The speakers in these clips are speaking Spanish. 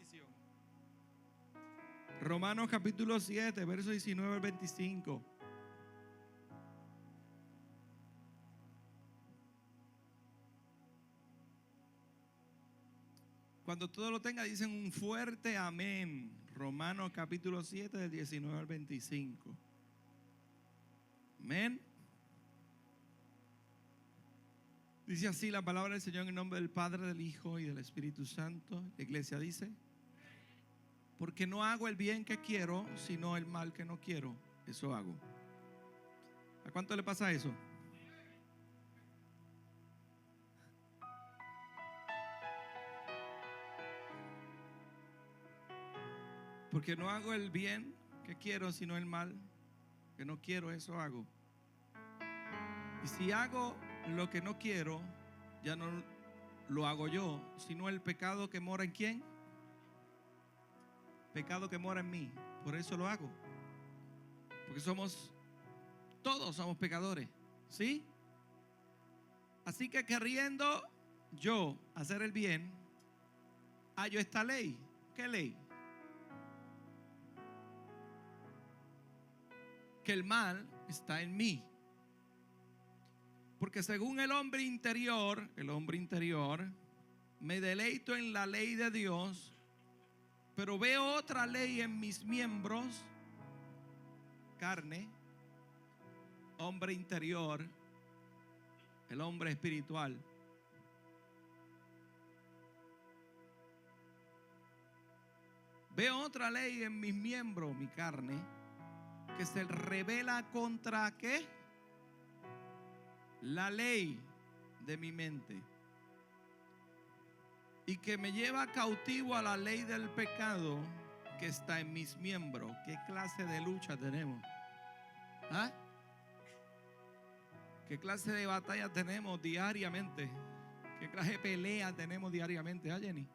bendición. Romanos capítulo 7, verso 19 al 25. Cuando todo lo tenga, dicen un fuerte amén. Romanos capítulo 7, del 19 al 25. Amén. Dice así la palabra del Señor en el nombre del Padre, del Hijo y del Espíritu Santo. La iglesia dice: porque no hago el bien que quiero, sino el mal que no quiero, eso hago. ¿A cuánto le pasa eso? Porque no hago el bien que quiero, sino el mal que no quiero, eso hago. Y si hago lo que no quiero, ya no lo hago yo, sino el pecado que mora en ¿quién? Pecado que mora en mí. Por eso lo hago. Porque todos somos pecadores, ¿sí? Así que queriendo yo hacer el bien, hallo esta ley. ¿Qué ley? Que el mal está en mí. Porque según el hombre interior, me deleito en la ley de Dios, pero veo otra ley en mis miembros, carne, hombre interior, el hombre espiritual. Veo otra ley en mis miembros, mi carne, que se revela contra ¿qué? La ley de mi mente, y que me lleva cautivo a la ley del pecado que está en mis miembros. ¿Qué clase de lucha tenemos? ¿Ah? ¿Qué clase de batalla tenemos diariamente? ¿Qué clase de pelea tenemos diariamente? ¿Ah, Jenny?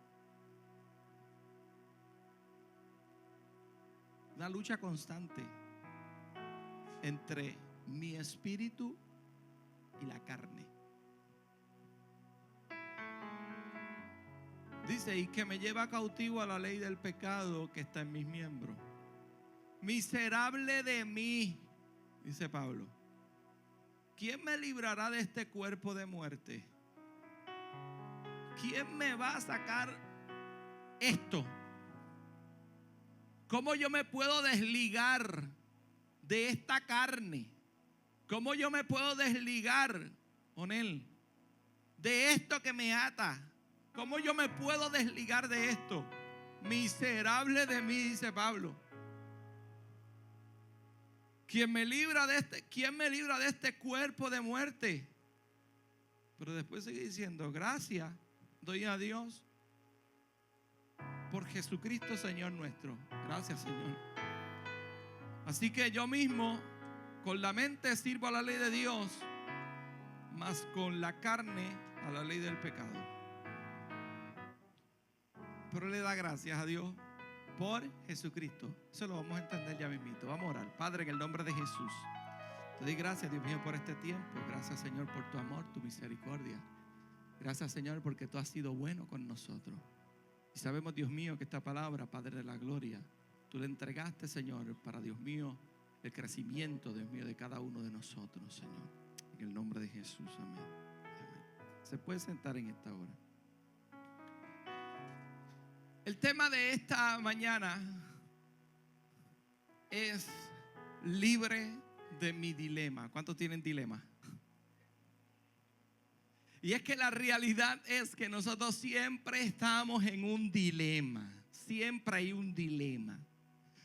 Una lucha constante entre mi espíritu y la carne. Dice, y que me lleva cautivo a la ley del pecado que está en mis miembros. Miserable de mí, dice Pablo, ¿quién me librará de este cuerpo de muerte? ¿Quién me va a sacar esto? ¿Cómo yo me puedo desligar de esta carne? ¿Cómo yo me puedo desligar con él de esto que me ata? ¿Cómo yo me puedo desligar de esto? Miserable de mí, dice Pablo. ¿Quién me libra de este cuerpo de muerte? Pero después sigue diciendo, gracias doy a Dios por Jesucristo Señor nuestro. Gracias, Señor. Así que yo mismo con la mente sirvo a la ley de Dios, mas con la carne a la ley del pecado. Pero le da gracias a Dios por Jesucristo. Eso lo vamos a entender ya mismito. Vamos a orar. Padre, en el nombre de Jesús, te doy gracias, Dios mío, por este tiempo. Gracias, Señor, por tu amor, tu misericordia. Gracias, Señor, porque tú has sido bueno con nosotros. Y sabemos, Dios mío, que esta palabra, Padre de la gloria, tú le entregaste, Señor, para, Dios mío, el crecimiento, Dios mío, de cada uno de nosotros, Señor. En el nombre de Jesús, amén. Amén. Se puede sentar en esta hora. El tema de esta mañana es libre de mi dilema. ¿Cuántos tienen dilema? Y es que la realidad es que nosotros siempre estamos en un dilema. Siempre hay un dilema.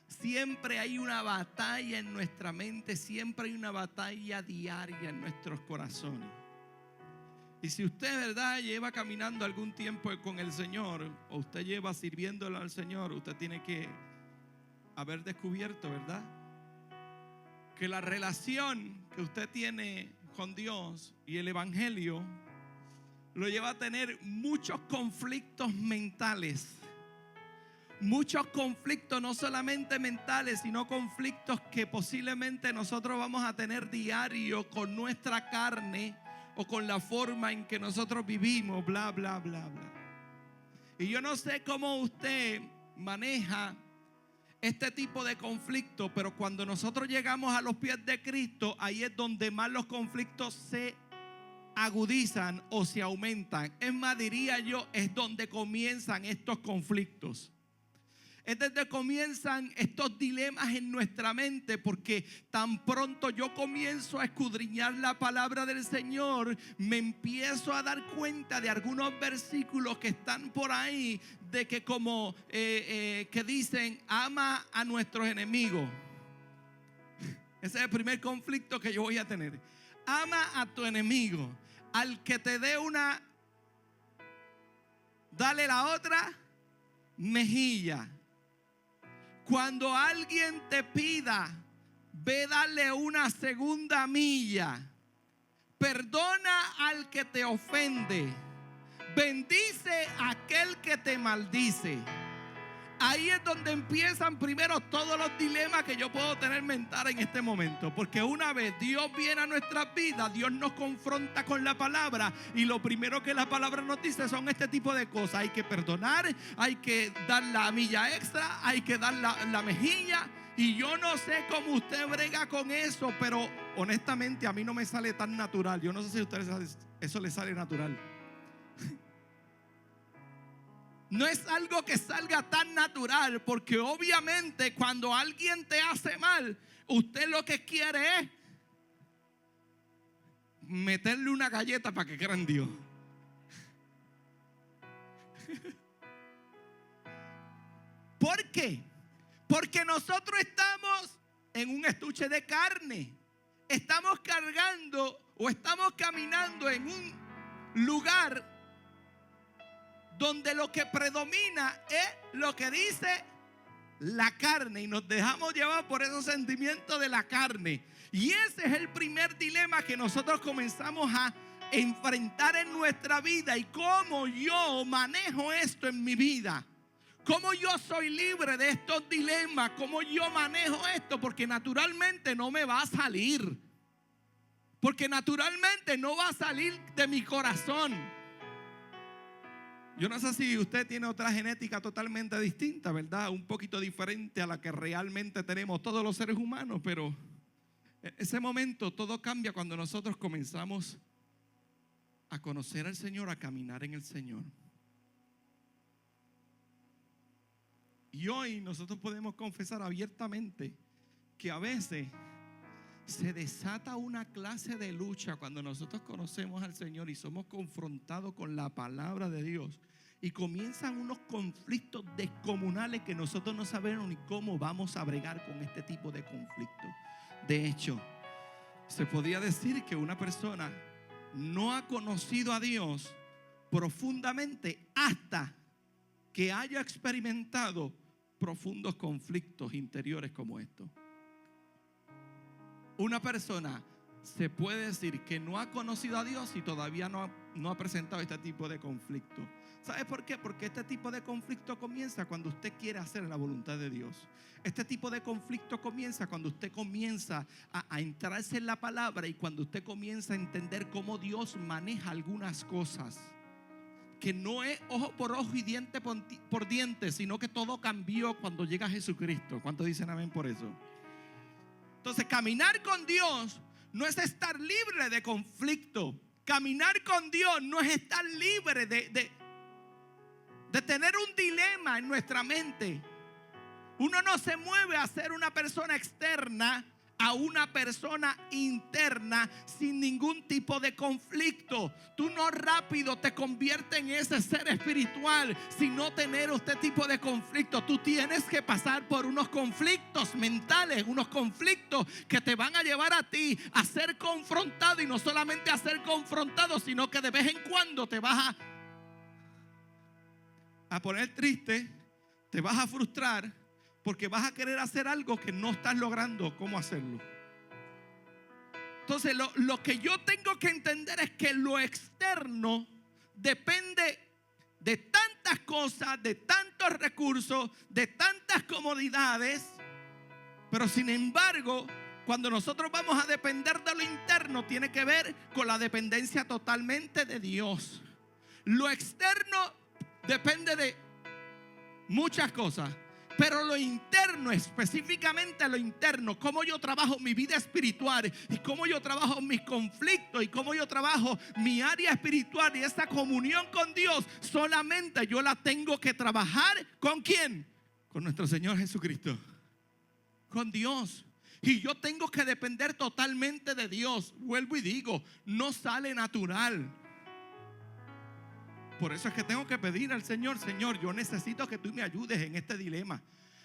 Siempre hay una batalla en nuestra mente. Siempre hay una batalla diaria en nuestros corazones. Y si usted, ¿verdad?, lleva caminando algún tiempo con el Señor, o usted lleva sirviéndole al Señor, usted tiene que haber descubierto, ¿verdad?, que la relación que usted tiene con Dios y el Evangelio lo lleva a tener muchos conflictos mentales. Muchos conflictos, no solamente mentales, sino conflictos que posiblemente nosotros vamos a tener diario con nuestra carne o con la forma en que nosotros vivimos, bla, bla, bla, bla. Y yo no sé cómo usted maneja este tipo de conflicto, pero cuando nosotros llegamos a los pies de Cristo, ahí es donde más los conflictos se agudizan o se aumentan. Es más, diría yo, es donde comienzan estos conflictos. Es desde comienzan estos dilemas en nuestra mente, porque tan pronto yo comienzo a escudriñar la palabra del Señor, me empiezo a dar cuenta de algunos versículos que están por ahí, de que como que dicen, ama a nuestros enemigos. Ese es el primer conflicto que yo voy a tener. Ama a tu enemigo. Al que te dé una, dale la otra mejilla. Cuando alguien te pida, ve darle una segunda milla. Perdona al que te ofende. Bendice a aquel que te maldice. Ahí es donde empiezan primero todos los dilemas que yo puedo tener mental en este momento. Porque una vez Dios viene a nuestras vidas, Dios nos confronta con la palabra. Y lo primero que la palabra nos dice son este tipo de cosas. Hay que perdonar, hay que dar la milla extra, hay que dar la mejilla. Y yo no sé cómo usted brega con eso, pero honestamente a mí no me sale tan natural. Yo no sé si a ustedes eso les sale natural. No es algo que salga tan natural, porque obviamente cuando alguien te hace mal, usted lo que quiere es meterle una galleta para que crea en Dios. ¿Por qué? Porque nosotros estamos en un estuche de carne. Estamos cargando o estamos caminando en un lugar donde lo que predomina es lo que dice la carne, y nos dejamos llevar por esos sentimientos de la carne. Y ese es el primer dilema que nosotros comenzamos a enfrentar en nuestra vida. Y cómo yo manejo esto en mi vida, cómo yo soy libre de estos dilemas, cómo yo manejo esto, porque naturalmente no me va a salir, porque naturalmente no va a salir de mi corazón. Yo no sé si usted tiene otra genética totalmente distinta, ¿verdad? Un poquito diferente a la que realmente tenemos todos los seres humanos, pero en ese momento todo cambia cuando nosotros comenzamos a conocer al Señor, a caminar en el Señor. Y hoy nosotros podemos confesar abiertamente que a veces se desata una clase de lucha cuando nosotros conocemos al Señor y somos confrontados con la palabra de Dios. Y comienzan unos conflictos descomunales que nosotros no sabemos ni cómo vamos a bregar con este tipo de conflictos. De hecho, se podría decir que una persona no ha conocido a Dios profundamente hasta que haya experimentado profundos conflictos interiores como estos. Una persona se puede decir que no ha conocido a Dios y todavía no ha presentado este tipo de conflicto. ¿Sabe por qué? Porque este tipo de conflicto comienza cuando usted quiere hacer la voluntad de Dios. Este tipo de conflicto comienza cuando usted comienza a entrarse en la palabra y cuando usted comienza a entender cómo Dios maneja algunas cosas. Que no es ojo por ojo y diente por diente, sino que todo cambió cuando llega Jesucristo. ¿Cuántos dicen amén por eso? Entonces, caminar con Dios no es estar libre de conflicto. Caminar con Dios no es estar libre de tener un dilema en nuestra mente. Uno no se mueve a ser una persona externa a una persona interna sin ningún tipo de conflicto. Tú no rápido te conviertes en ese ser espiritual sin no tener este tipo de conflicto. Tú tienes que pasar por unos conflictos mentales, unos conflictos que te van a llevar a ti a ser confrontado, y no solamente a ser confrontado, sino que de vez en cuando te vas a poner triste, te vas a frustrar, porque vas a querer hacer algo que no estás logrando cómo hacerlo. Entonces lo que yo tengo que entender es que lo externo depende de tantas cosas, de tantos recursos, de tantas comodidades. Pero sin embargo, cuando nosotros vamos a depender de lo interno, tiene que ver con la dependencia totalmente de Dios. Lo externo depende muchas cosas. Pero lo interno, específicamente lo interno, cómo yo trabajo mi vida espiritual y cómo yo trabajo mis conflictos y cómo yo trabajo mi área espiritual y esta comunión con Dios, solamente yo la tengo que trabajar ¿con quién? Con nuestro Señor Jesucristo, con Dios. Y yo tengo que depender totalmente de Dios. Vuelvo y digo, no sale natural. Por eso es que tengo que pedir al Señor: Señor, yo necesito que tú me ayudes en este dilema.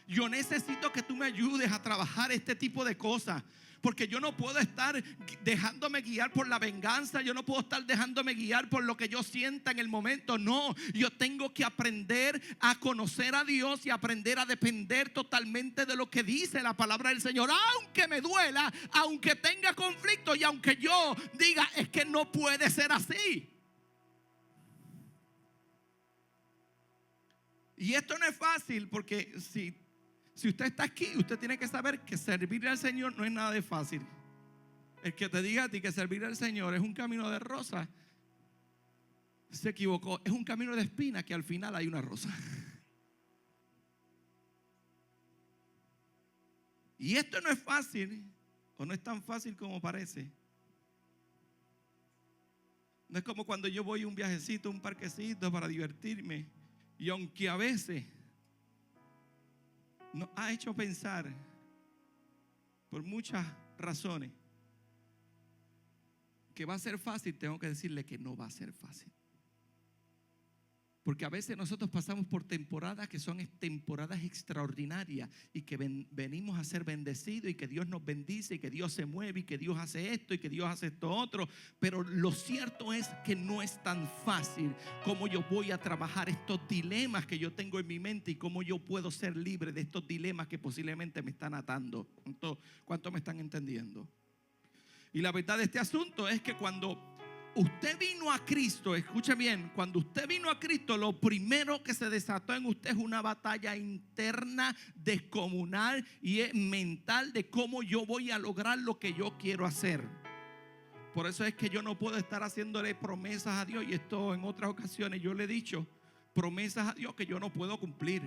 Yo necesito que tú me ayudes a trabajar este tipo de cosas. Porque yo no puedo estar dejándome guiar por la venganza. Yo no puedo estar dejándome guiar por lo que yo sienta en el momento. No, yo tengo que aprender a conocer a Dios y aprender a depender totalmente de lo que dice la palabra del Señor. Aunque me duela, aunque tenga conflicto y aunque yo diga, es que no puede ser así. Y esto no es fácil, porque si usted está aquí, usted tiene que saber que servirle al Señor no es nada de fácil. El que te diga a ti que servirle al Señor es un camino de rosa, se equivocó. Es un camino de espina que al final hay una rosa. Y esto no es fácil, o no es tan fácil como parece. No es como cuando yo voy a un viajecito, un parquecito para divertirme. Y aunque a veces nos ha hecho pensar por muchas razones que va a ser fácil, tengo que decirle que no va a ser fácil. Porque a veces nosotros pasamos por temporadas que son temporadas extraordinarias y que venimos a ser bendecidos y que Dios nos bendice y que Dios se mueve y que Dios hace esto y que Dios hace esto otro. Pero lo cierto es que no es tan fácil como yo voy a trabajar estos dilemas que yo tengo en mi mente y cómo yo puedo ser libre de estos dilemas que posiblemente me están atando. ¿Cuánto me están entendiendo? Y la verdad de este asunto es que cuando usted vino a Cristo, escuche bien, cuando usted vino a Cristo, lo primero que se desató en usted es una batalla interna, descomunal y mental de cómo yo voy a lograr lo que yo quiero hacer. Por eso es que yo no puedo estar haciéndole promesas a Dios, y esto en otras ocasiones yo le he dicho, promesas a Dios que yo no puedo cumplir.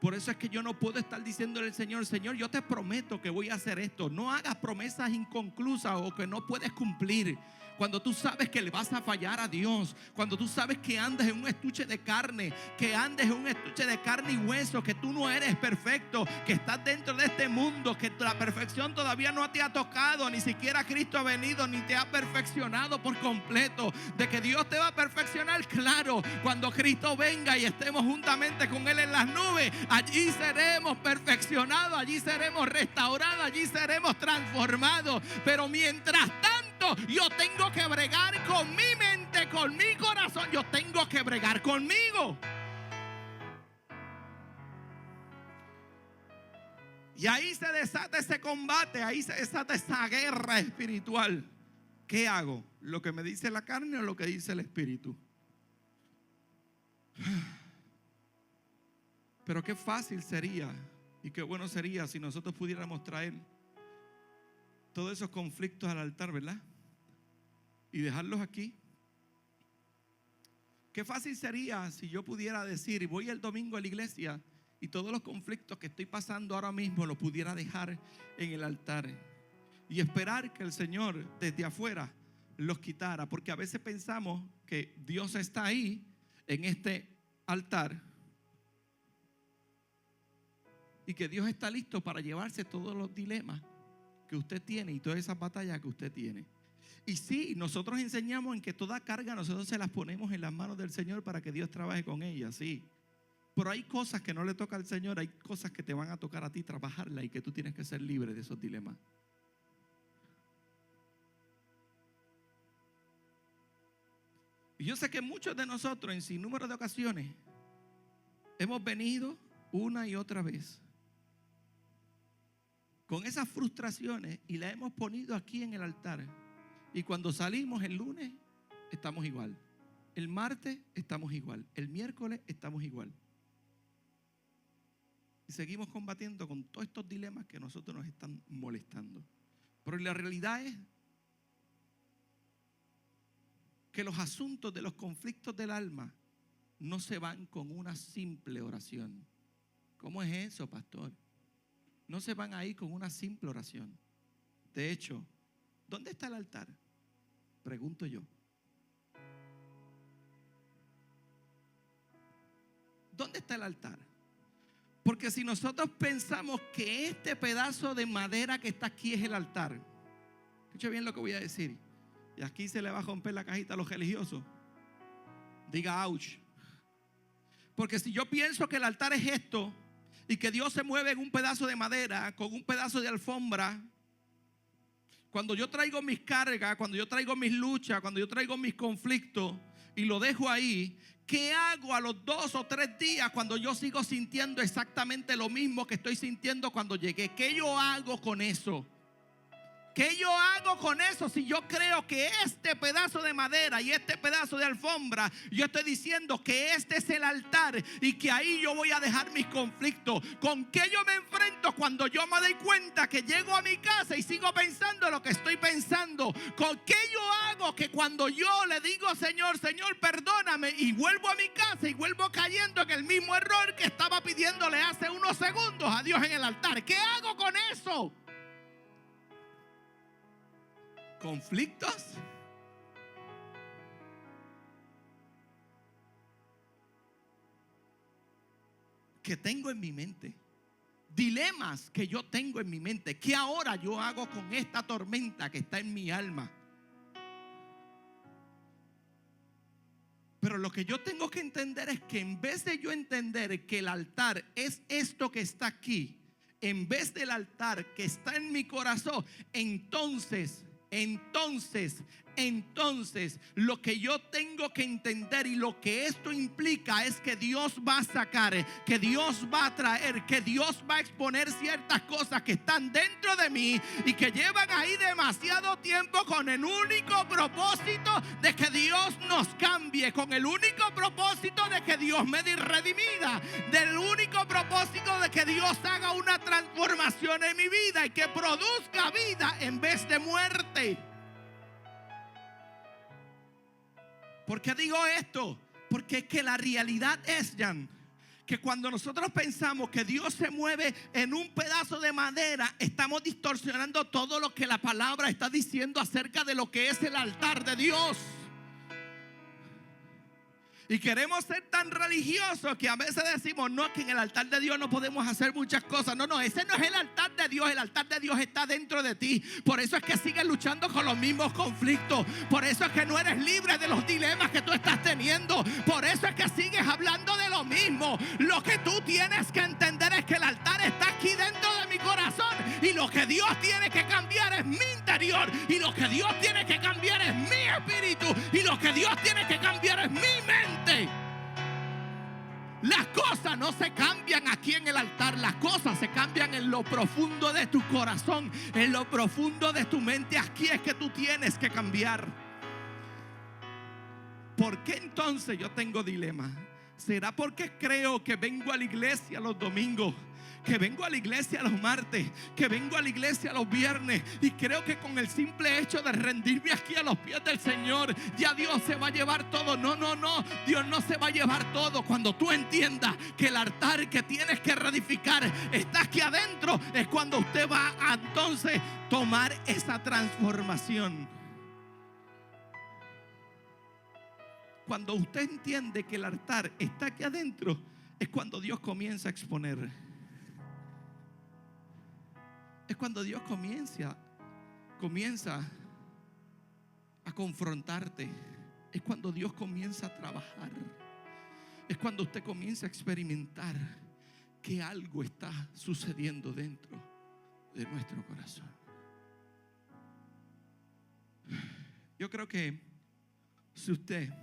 Por eso es que yo no puedo estar diciéndole al Señor: Señor, yo te prometo que voy a hacer esto. No hagas promesas inconclusas o que no puedes cumplir. Cuando tú sabes que le vas a fallar a Dios, cuando tú sabes que andas en un estuche de carne, que andes en un estuche de carne y hueso, que tú no eres perfecto, que estás dentro de este mundo, que la perfección todavía no te ha tocado, ni siquiera Cristo ha venido ni te ha perfeccionado por completo. De que Dios te va a perfeccionar, claro, cuando Cristo venga y estemos juntamente con Él en las nubes, allí seremos perfeccionados, allí seremos restaurados, allí seremos transformados. Pero mientras tanto, yo tengo que bregar con mi mente, con mi corazón. Yo tengo que bregar conmigo. Y ahí se desata ese combate, ahí se desata esa guerra espiritual. ¿Qué hago? ¿Lo que me dice la carne o lo que dice el espíritu? Pero qué fácil sería y qué bueno sería si nosotros pudiéramos traer todos esos conflictos al altar, ¿verdad? Y dejarlos aquí. Qué fácil sería si yo pudiera decir: voy el domingo a la iglesia y todos los conflictos que estoy pasando ahora mismo los pudiera dejar en el altar y esperar que el Señor desde afuera los quitara. Porque a veces pensamos que Dios está ahí en este altar y que Dios está listo para llevarse todos los dilemas que usted tiene y todas esas batallas que usted tiene. Y sí, nosotros enseñamos en que toda carga nosotros se las ponemos en las manos del Señor para que Dios trabaje con ella, sí. Pero hay cosas que no le toca al Señor, hay cosas que te van a tocar a ti trabajarla y que tú tienes que ser libre de esos dilemas. Y yo sé que muchos de nosotros en sinnúmero de ocasiones hemos venido una y otra vez con esas frustraciones y las hemos ponido aquí en el altar. Y cuando salimos el lunes estamos igual, el martes estamos igual, el miércoles estamos igual. Y seguimos combatiendo con todos estos dilemas que a nosotros nos están molestando. Pero la realidad es que los asuntos de los conflictos del alma no se van con una simple oración. ¿Cómo es eso, pastor? No se van ahí con una simple oración. De hecho, ¿dónde está el altar? Pregunto yo. ¿Dónde está el altar? Porque si nosotros pensamos que este pedazo de madera que está aquí es el altar, escucha bien lo que voy a decir, y aquí se le va a romper la cajita a los religiosos. Diga ouch. Porque si yo pienso que el altar es esto y que Dios se mueve en un pedazo de madera, con un pedazo de alfombra, cuando yo traigo mis cargas, cuando yo traigo mis luchas, cuando yo traigo mis conflictos y lo dejo ahí, ¿qué hago a los 2 o 3 días cuando yo sigo sintiendo exactamente lo mismo que estoy sintiendo cuando llegué? ¿Qué yo hago con eso? ¿Qué yo hago con eso si yo creo que este pedazo de madera y este pedazo de alfombra, yo estoy diciendo que este es el altar y que ahí yo voy a dejar mis conflictos? ¿Con qué yo me enfrento cuando yo me doy cuenta que llego a mi casa y sigo pensando lo que estoy pensando? ¿Con qué yo hago que cuando yo le digo Señor, Señor, perdóname, y vuelvo a mi casa y vuelvo cayendo en el mismo error que estaba pidiéndole hace unos segundos a Dios en el altar? ¿Qué hago con eso? ¿Conflictos? Que tengo en mi mente. Dilemas que yo tengo en mi mente. ¿Qué ahora yo hago con esta tormenta que está en mi alma? Pero lo que yo tengo que entender es que en vez de yo entender que el altar es esto que está aquí, en vez del altar que está en mi corazón, entonces lo que yo tengo que entender y lo que esto implica es que Dios va a sacar, que Dios va a traer, que Dios va a exponer ciertas cosas que están dentro de mí y que llevan ahí demasiado tiempo con el único propósito de que Dios nos cambie, con el único propósito de que Dios me dé redimida, del único propósito de que Dios haga una transformación en mi vida y que produzca vida en vez de muerte. ¿Por qué digo esto? Porque es que la realidad es, Jan, que cuando nosotros pensamos que Dios se mueve en un pedazo de madera, estamos distorsionando todo lo que la palabra está diciendo acerca de lo que es el altar de Dios. Y queremos ser tan religiosos que a veces decimos, no, que en el altar de Dios no podemos hacer muchas cosas. No, ese no es el altar de Dios. El altar de Dios está dentro de ti. Por eso es que sigues luchando con los mismos conflictos. Por eso es que no eres libre de los dilemas que tú estás teniendo. Por eso es que sigues hablando de lo mismo. Lo que tú tienes que entender es que el altar está aquí dentro de mi corazón. Y lo que Dios tiene que cambiar es mi interior. Y lo que Dios tiene que cambiar es mi espíritu. Y lo que Dios tiene que cambiar es mi mente. Las cosas no se cambian aquí en el altar. Las cosas se cambian en lo profundo de tu corazón, en lo profundo de tu mente. Aquí es que tú tienes que cambiar. ¿Por qué entonces yo tengo dilema? ¿Será porque creo que vengo a la iglesia los domingos, que vengo a la iglesia los martes, que vengo a la iglesia los viernes, y creo que con el simple hecho de rendirme aquí a los pies del Señor, ya Dios se va a llevar todo? No, Dios no se va a llevar todo. Cuando tú entiendas que el altar que tienes que reedificar está aquí adentro, es cuando usted va a entonces tomar esa transformación. Cuando usted entiende que el altar está aquí adentro, es cuando Dios comienza a exponer. Es cuando Dios comienza a confrontarte. Es cuando Dios comienza a trabajar. Es cuando usted comienza a experimentar que algo está sucediendo dentro de nuestro corazón. Yo creo que si usted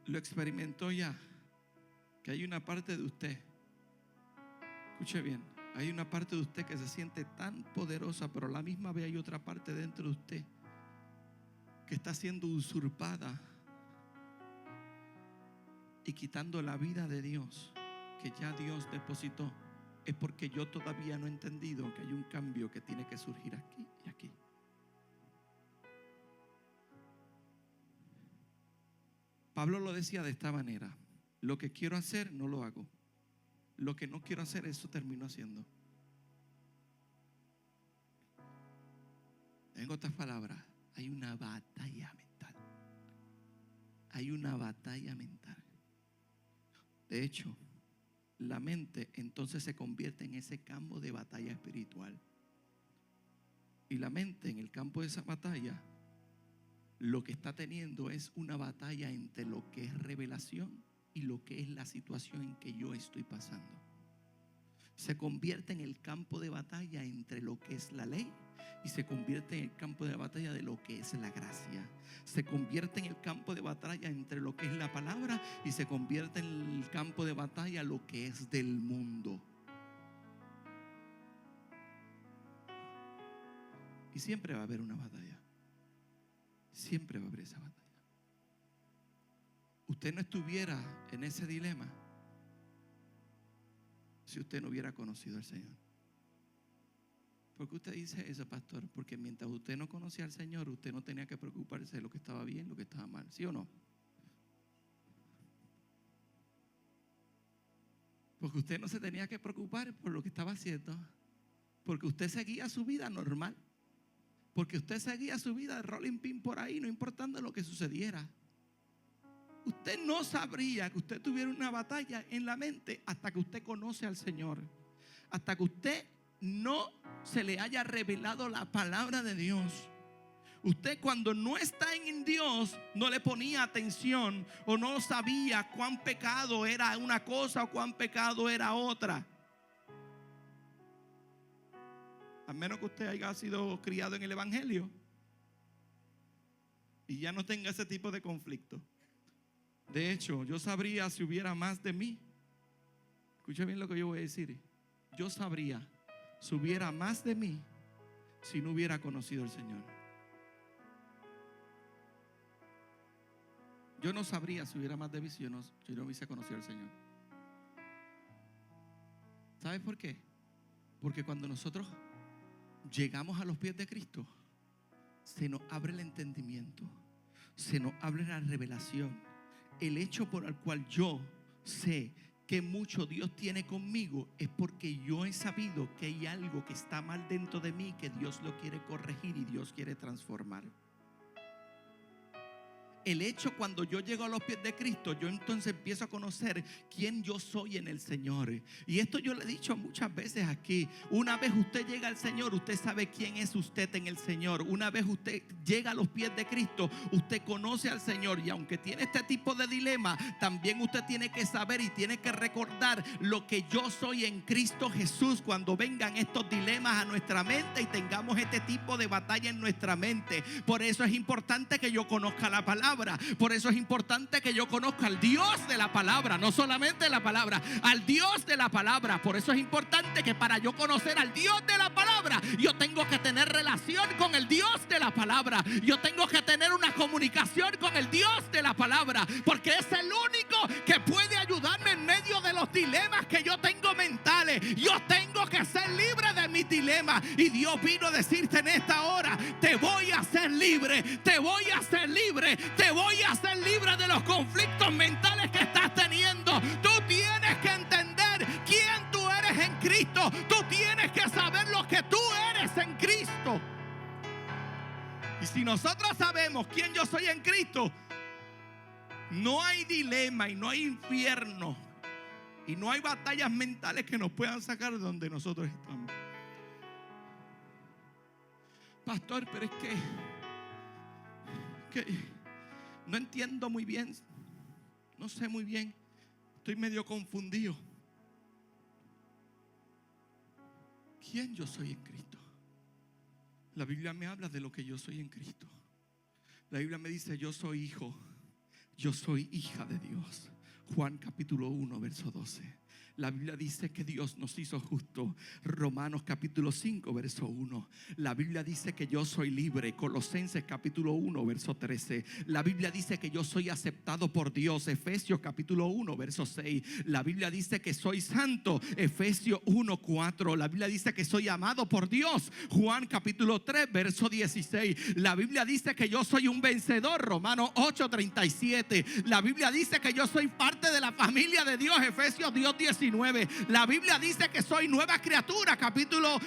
lo experimentó ya, que hay una parte de usted, escuche bien, hay una parte de usted que se siente tan poderosa, pero a la misma vez hay otra parte dentro de usted que está siendo usurpada y quitando la vida de Dios que ya Dios depositó. Es porque yo todavía no he entendido que hay un cambio que tiene que surgir aquí y aquí. Pablo lo decía de esta manera: lo que quiero hacer no lo hago, lo que no quiero hacer, eso termino haciendo. En otras palabras, hay una batalla mental. Hay una batalla mental. De hecho, la mente entonces se convierte en ese campo de batalla espiritual. Y la mente, en el campo de esa batalla, lo que está teniendo es una batalla entre lo que es revelación y lo que es la situación en que yo estoy pasando. Se convierte en el campo de batalla entre lo que es la ley y se convierte en el campo de batalla de lo que es la gracia. Se convierte en el campo de batalla entre lo que es la palabra y se convierte en el campo de batalla lo que es del mundo. Y siempre va a haber una batalla. Siempre va a haber esa batalla. Usted no estuviera en ese dilema si usted no hubiera conocido al Señor. ¿Por qué usted dice eso, pastor? Porque mientras usted no conocía al Señor, usted no tenía que preocuparse de lo que estaba bien, lo que estaba mal. ¿Sí o no? Porque usted no se tenía que preocupar por lo que estaba haciendo, porque usted seguía su vida normal, porque usted seguía su vida de rolling pin por ahí, no importando lo que sucediera. Usted no sabría que usted tuviera una batalla en la mente hasta que usted conoce al Señor, hasta que usted no se le haya revelado la palabra de Dios. Usted, cuando no está en Dios, no le ponía atención o no sabía cuán pecado era una cosa o cuán pecado era otra. A menos que usted haya sido criado en el Evangelio y ya no tenga ese tipo de conflicto. De hecho, yo sabría si hubiera más de mí. Escucha bien lo que yo voy a decir. Yo sabría si hubiera más de mí si no hubiera conocido al Señor. Yo no sabría si hubiera más de mí si yo no hubiese conocido al Señor. ¿Sabes por qué? Porque cuando nosotros llegamos a los pies de Cristo, se nos abre el entendimiento, se nos abre la revelación. El hecho por el cual yo sé que mucho Dios tiene conmigo es porque yo he sabido que hay algo que está mal dentro de mí, que Dios lo quiere corregir y Dios quiere transformar. El hecho, cuando yo llego a los pies de Cristo, yo entonces empiezo a conocer quién yo soy en el Señor. Y esto yo le he dicho muchas veces aquí. Una vez usted llega al Señor, usted sabe quién es usted en el Señor. Una vez usted llega a los pies de Cristo, usted conoce al Señor. Y aunque tiene este tipo de dilema, también usted tiene que saber y tiene que recordar lo que yo soy en Cristo Jesús. Cuando vengan estos dilemas a nuestra mente y tengamos este tipo de batalla en nuestra mente. Por eso es importante que yo conozca la palabra. Por eso es importante que yo conozca al Dios de la palabra, no solamente la palabra, al Dios de la palabra. Por eso es importante que para yo conocer al Dios de la palabra, yo tengo que tener relación con el Dios de la palabra. Yo tengo que tener una comunicación con el Dios de la palabra, porque es el único que puede ayudarme en medio de los dilemas que yo tengo mentales. Yo tengo que ser libre de mis dilemas. Y Dios vino a decirte en esta hora: te voy a hacer libre, te voy a hacer libre. Te voy a hacer libre de los conflictos mentales que estás teniendo. Tú tienes que entender quién tú eres en Cristo. Tú tienes que saber lo que tú eres en Cristo. Y si nosotros sabemos quién yo soy en Cristo, no hay dilema y no hay infierno y no hay batallas mentales que nos puedan sacar de donde nosotros estamos. Pastor, pero es que no entiendo muy bien, no sé muy bien, estoy medio confundido. ¿Quién yo soy en Cristo? La Biblia me habla de lo que yo soy en Cristo. La Biblia me dice: yo soy hijo, yo soy hija de Dios. Juan capítulo 1 verso 12. La Biblia dice que Dios nos hizo justos. Romanos capítulo 5, verso 1. La Biblia dice que yo soy libre. Colosenses capítulo 1, verso 13. La Biblia dice que yo soy aceptado por Dios. Efesios capítulo 1, verso 6. La Biblia dice que soy santo. Efesios 1, 4. La Biblia dice que soy amado por Dios. Juan capítulo 3, verso 16. La Biblia dice que yo soy un vencedor. Romanos 8, 37. La Biblia dice que yo soy parte de la familia de Dios. Efesios 19. La Biblia dice que soy nueva criatura. Capítulo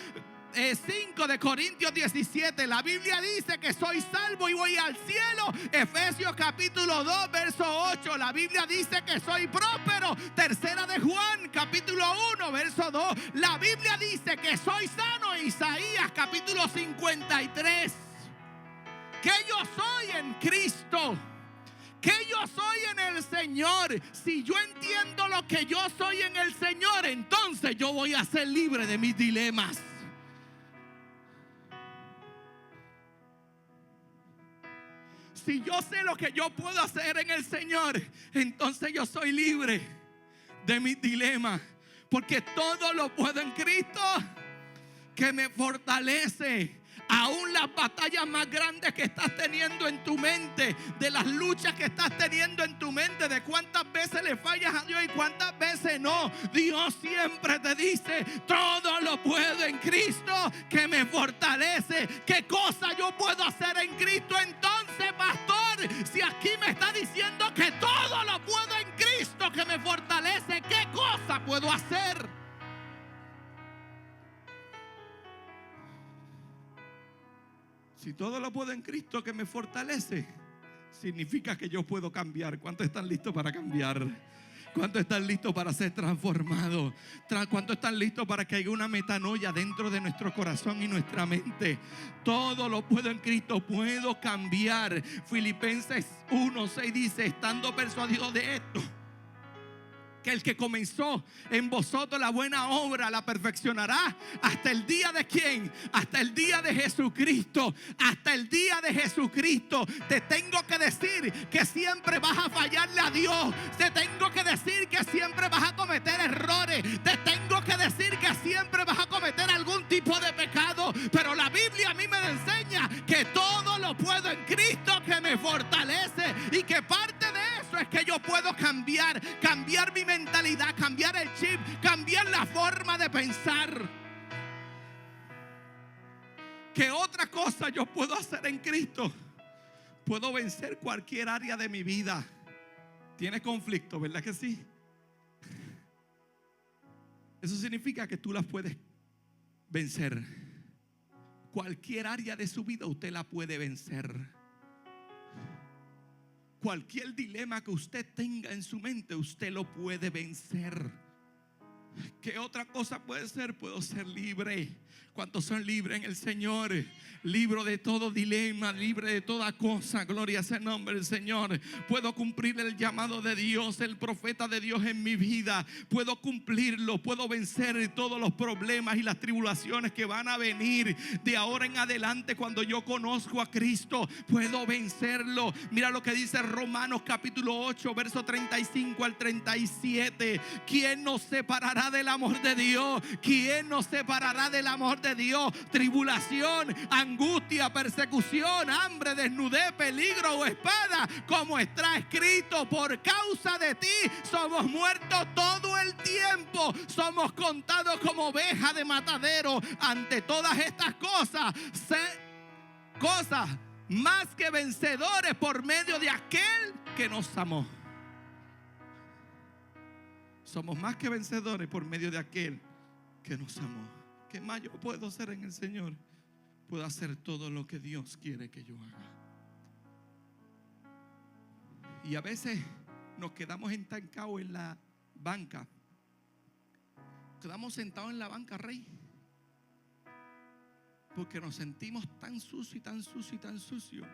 5 de Corintios 17. La Biblia dice que soy salvo y voy al cielo. Efesios capítulo 2, verso 8. La Biblia dice que soy próspero. Tercera de Juan capítulo 1, verso 2. La Biblia dice que soy sano. Isaías capítulo 53. Que yo soy en Cristo, que yo soy en el Señor. Si yo entiendo lo que yo soy en el Señor, entonces yo voy a ser libre de mis dilemas. Si yo sé lo que yo puedo hacer en el Señor, entonces yo soy libre de mis dilemas, porque todo lo puedo en Cristo que me fortalece. Aún las batallas más grandes que estás teniendo en tu mente, de las luchas que estás teniendo en tu mente, de cuántas veces le fallas a Dios y cuántas veces no, Dios siempre te dice: todo lo puedo en Cristo que me fortalece. ¿Qué cosa yo puedo hacer en Cristo? Entonces, pastor, si aquí me está diciendo que todo lo puedo en Cristo que me fortalece, ¿qué cosa puedo hacer? Si todo lo puedo en Cristo que me fortalece, significa que yo puedo cambiar. ¿Cuántos están listos para cambiar? ¿Cuántos están listos para ser transformados? ¿Cuántos están listos para que haya una metanoia dentro de nuestro corazón y nuestra mente? Todo lo puedo en Cristo, puedo cambiar. Filipenses 1:6 dice: estando persuadido de esto, que el que comenzó en vosotros la buena obra la perfeccionará hasta el día de ¿quién? Hasta el día de Jesucristo. Hasta el día de Jesucristo. Te tengo que decir que siempre vas a fallarle a Dios. Te tengo que decir que siempre vas a cometer errores. Te tengo que decir que siempre vas a cometer algún tipo de pecado. Pero la Biblia a mí me enseña que todo lo puedo en Cristo que me fortalece. Y que parte de eso es que yo puedo cambiar mi mentalidad, cambiar el chip, cambiar la forma de pensar. ¿Qué otra cosa yo puedo hacer en Cristo? Puedo vencer cualquier área de mi vida. Tiene conflicto, ¿verdad que sí? Eso significa que tú las puedes vencer. Cualquier área de su vida usted la puede vencer. Cualquier dilema que usted tenga en su mente, usted lo puede vencer. ¿Qué otra cosa puede ser? Puedo ser libre. ¿Cuántos son libres en el Señor? Libre de todo dilema, libre de toda cosa. Gloria sea el nombre del Señor. Puedo cumplir el llamado de Dios, el profeta de Dios en mi vida. Puedo cumplirlo, puedo vencer todos los problemas y las tribulaciones que van a venir de ahora en adelante. Cuando yo conozco a Cristo, puedo vencerlo. Mira lo que dice Romanos capítulo 8, verso 35 al 37. ¿Quién nos separará del amor de Dios? ¿Quién nos separará del amor de Dios? Tribulación, angustia, persecución, hambre, desnudez, peligro o espada. Como está escrito: por causa de ti somos muertos todo el tiempo, somos contados como ovejas de matadero. Ante todas estas cosas más que vencedores por medio de aquel que nos amó. Somos más que vencedores por medio de aquel que nos amó. ¿Qué más yo puedo hacer en el Señor? Puedo hacer todo lo que Dios quiere que yo haga. Y a veces nos quedamos estancados en la banca. Quedamos sentados en la banca, Rey, porque nos sentimos tan sucios y tan sucios y tan sucios.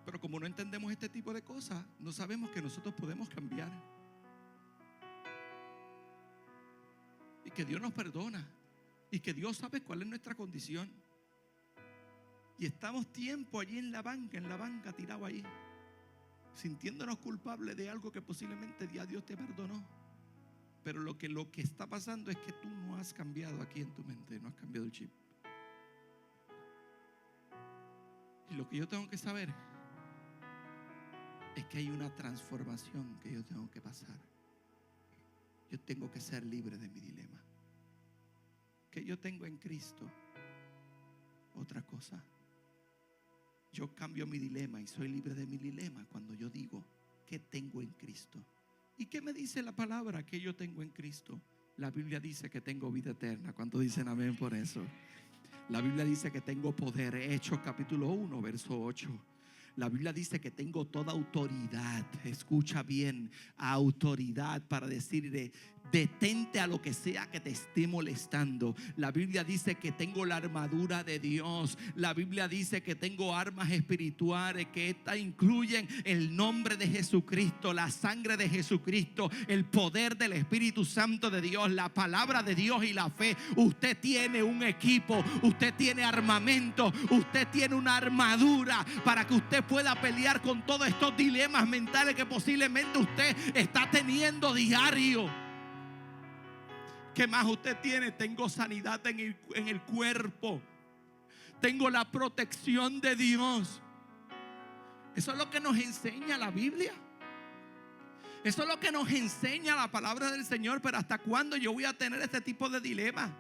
Pero como no entendemos este tipo de cosas, no sabemos que nosotros podemos cambiar. Y que Dios nos perdona. Y que Dios sabe cuál es nuestra condición. Y estamos tiempo allí en la banca, tirado ahí, sintiéndonos culpables de algo que posiblemente ya Dios te perdonó. Pero lo que está pasando es que tú no has cambiado aquí en tu mente, no has cambiado el chip. Y lo que yo tengo que saber es que hay una transformación que yo tengo que pasar. Yo tengo que ser libre de mi dilema. Que yo tengo en Cristo otra cosa. Yo cambio mi dilema y soy libre de mi dilema cuando yo digo que tengo en Cristo. ¿Y qué me dice la palabra que yo tengo en Cristo? La Biblia dice que tengo vida eterna. ¿Cuántos dicen amén por eso? La Biblia dice que tengo poder. Hechos capítulo 1, verso 8. La Biblia dice que tengo toda autoridad. Escucha bien, autoridad para decirle: detente a lo que sea que te esté molestando. La Biblia dice que tengo la armadura de Dios. La Biblia dice que tengo armas espirituales, que estas incluyen el nombre de Jesucristo, la sangre de Jesucristo, el poder del Espíritu Santo de Dios, la palabra de Dios y la fe. Usted tiene un equipo, usted tiene armamento, usted tiene una armadura para que usted pueda pelear con todos estos dilemas mentales que posiblemente usted está teniendo diario. ¿Qué más usted tiene? Tengo sanidad en el cuerpo. Tengo la protección de Dios. Eso es lo que nos enseña la Biblia. Eso es lo que nos enseña la palabra del Señor. Pero ¿hasta cuándo yo voy a tener este tipo de dilema?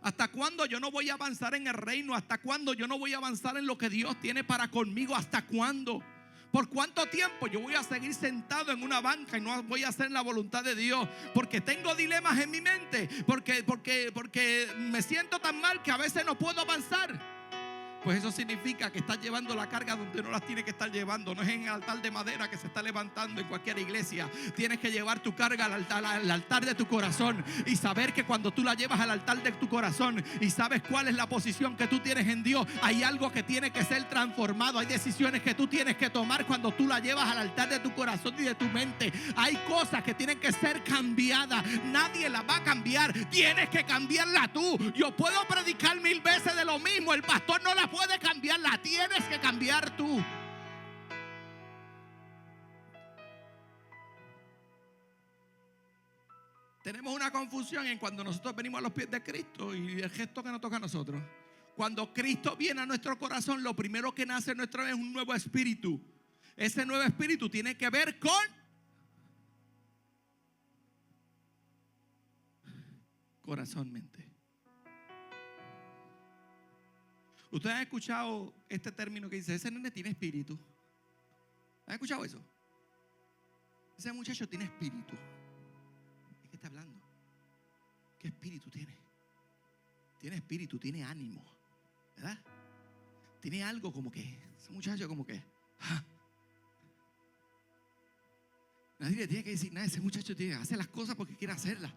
¿Hasta cuándo yo no voy a avanzar en el reino? ¿Hasta cuándo yo no voy a avanzar en lo que Dios tiene para conmigo? ¿Hasta cuándo? ¿Por cuánto tiempo yo voy a seguir sentado en una banca y no voy a hacer la voluntad de Dios? Porque tengo dilemas en mi mente. Porque me siento tan mal que a veces no puedo avanzar. Pues eso significa que estás llevando la carga donde no las tienes que estar llevando. No es en el altar de madera que se está levantando en cualquier iglesia. Tienes que llevar tu carga al altar de tu corazón y saber que cuando tú la llevas al altar de tu corazón y sabes cuál es la posición que tú tienes en Dios, hay algo que tiene que ser transformado. Hay decisiones que tú tienes que tomar cuando tú la llevas al altar de tu corazón y de tu mente. Hay cosas que tienen que ser cambiadas. Nadie las va a cambiar. Tienes que cambiarla tú. Yo puedo predicar 1000 veces de lo mismo. El pastor no la puede cambiar, la tienes que cambiar tú. Tenemos una confusión en cuando nosotros venimos a los pies de Cristo y el gesto que nos toca a nosotros. Cuando Cristo viene a nuestro corazón, lo primero que nace en nuestra vida es un nuevo espíritu. Ese nuevo espíritu tiene que ver con corazón, mente. Ustedes han escuchado este término que dice: ese nene tiene espíritu. ¿Han escuchado eso? Ese muchacho tiene espíritu. ¿De qué está hablando? ¿Qué espíritu tiene? Tiene espíritu, tiene ánimo, ¿verdad? Tiene algo como que, ese muchacho como que, nadie le tiene que decir nada. Ese muchacho hace las cosas porque quiere hacerlas.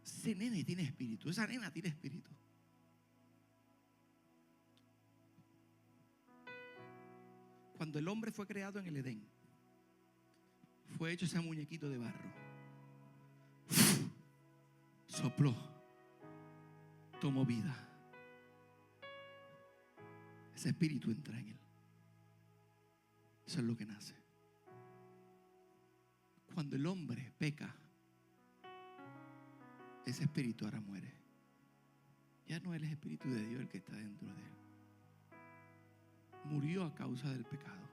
Ese nene tiene espíritu, esa nena tiene espíritu. Cuando el hombre fue creado en el Edén, fue hecho ese muñequito de barro. Sopló, tomó vida. Ese espíritu entra en él. Eso es lo que nace. Cuando el hombre peca, ese espíritu ahora muere. Ya no es el espíritu de Dios el que está dentro de él. Murió a causa del pecado.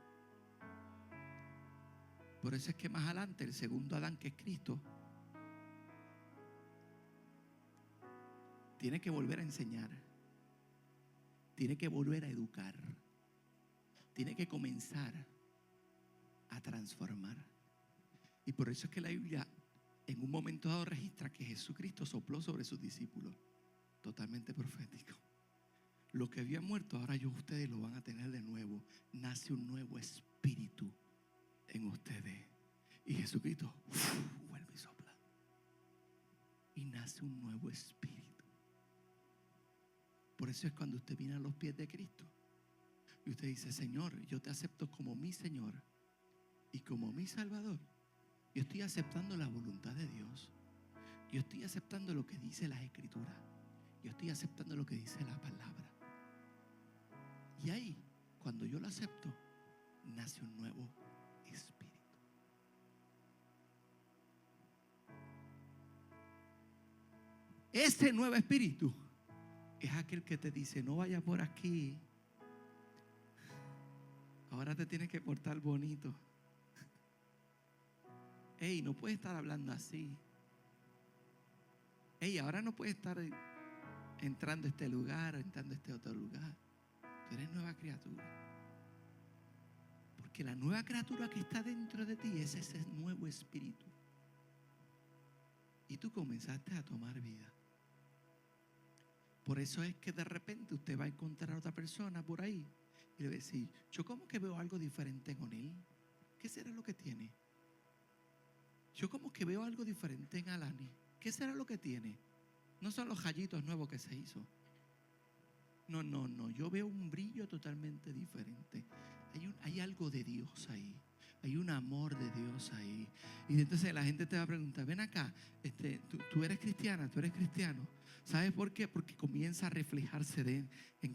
Por eso es que más adelante el segundo Adán, que es Cristo, tiene que volver a enseñar, tiene que volver a educar, tiene que comenzar a transformar. Y por eso es que la Biblia en un momento dado registra que Jesucristo sopló sobre sus discípulos. Totalmente profético. Lo que había muerto, ahora ustedes lo van a tener de nuevo. Nace un nuevo espíritu en ustedes. Y Jesucristo vuelve y sopla. Y nace un nuevo espíritu. Por eso es cuando usted viene a los pies de Cristo y usted dice: Señor, yo te acepto como mi Señor y como mi Salvador. Yo estoy aceptando la voluntad de Dios. Yo estoy aceptando lo que dice las Escrituras. Yo estoy aceptando lo que dice la palabra. Y ahí, cuando yo lo acepto, nace un nuevo espíritu. Ese nuevo espíritu es aquel que te dice: no vayas por aquí, ahora te tienes que portar bonito. Ey, no puedes estar hablando así. Ey, ahora no puedes estar entrando a este lugar o entrando a este otro lugar. Tú eres nueva criatura. Porque la nueva criatura que está dentro de ti es ese nuevo espíritu. Y tú comenzaste a tomar vida. Por eso es que de repente usted va a encontrar a otra persona por ahí y le va a decir: yo como que veo algo diferente con él. ¿Qué será lo que tiene? Yo como que veo algo diferente en Alani. ¿Qué será lo que tiene? No son los rayitos nuevos que se hizo. No, yo veo un brillo totalmente diferente. Hay algo de Dios ahí. Hay un amor de Dios ahí. Y entonces la gente te va a preguntar: ven acá, tú eres cristiana, tú eres cristiano. ¿Sabes por qué? Porque comienza a reflejarse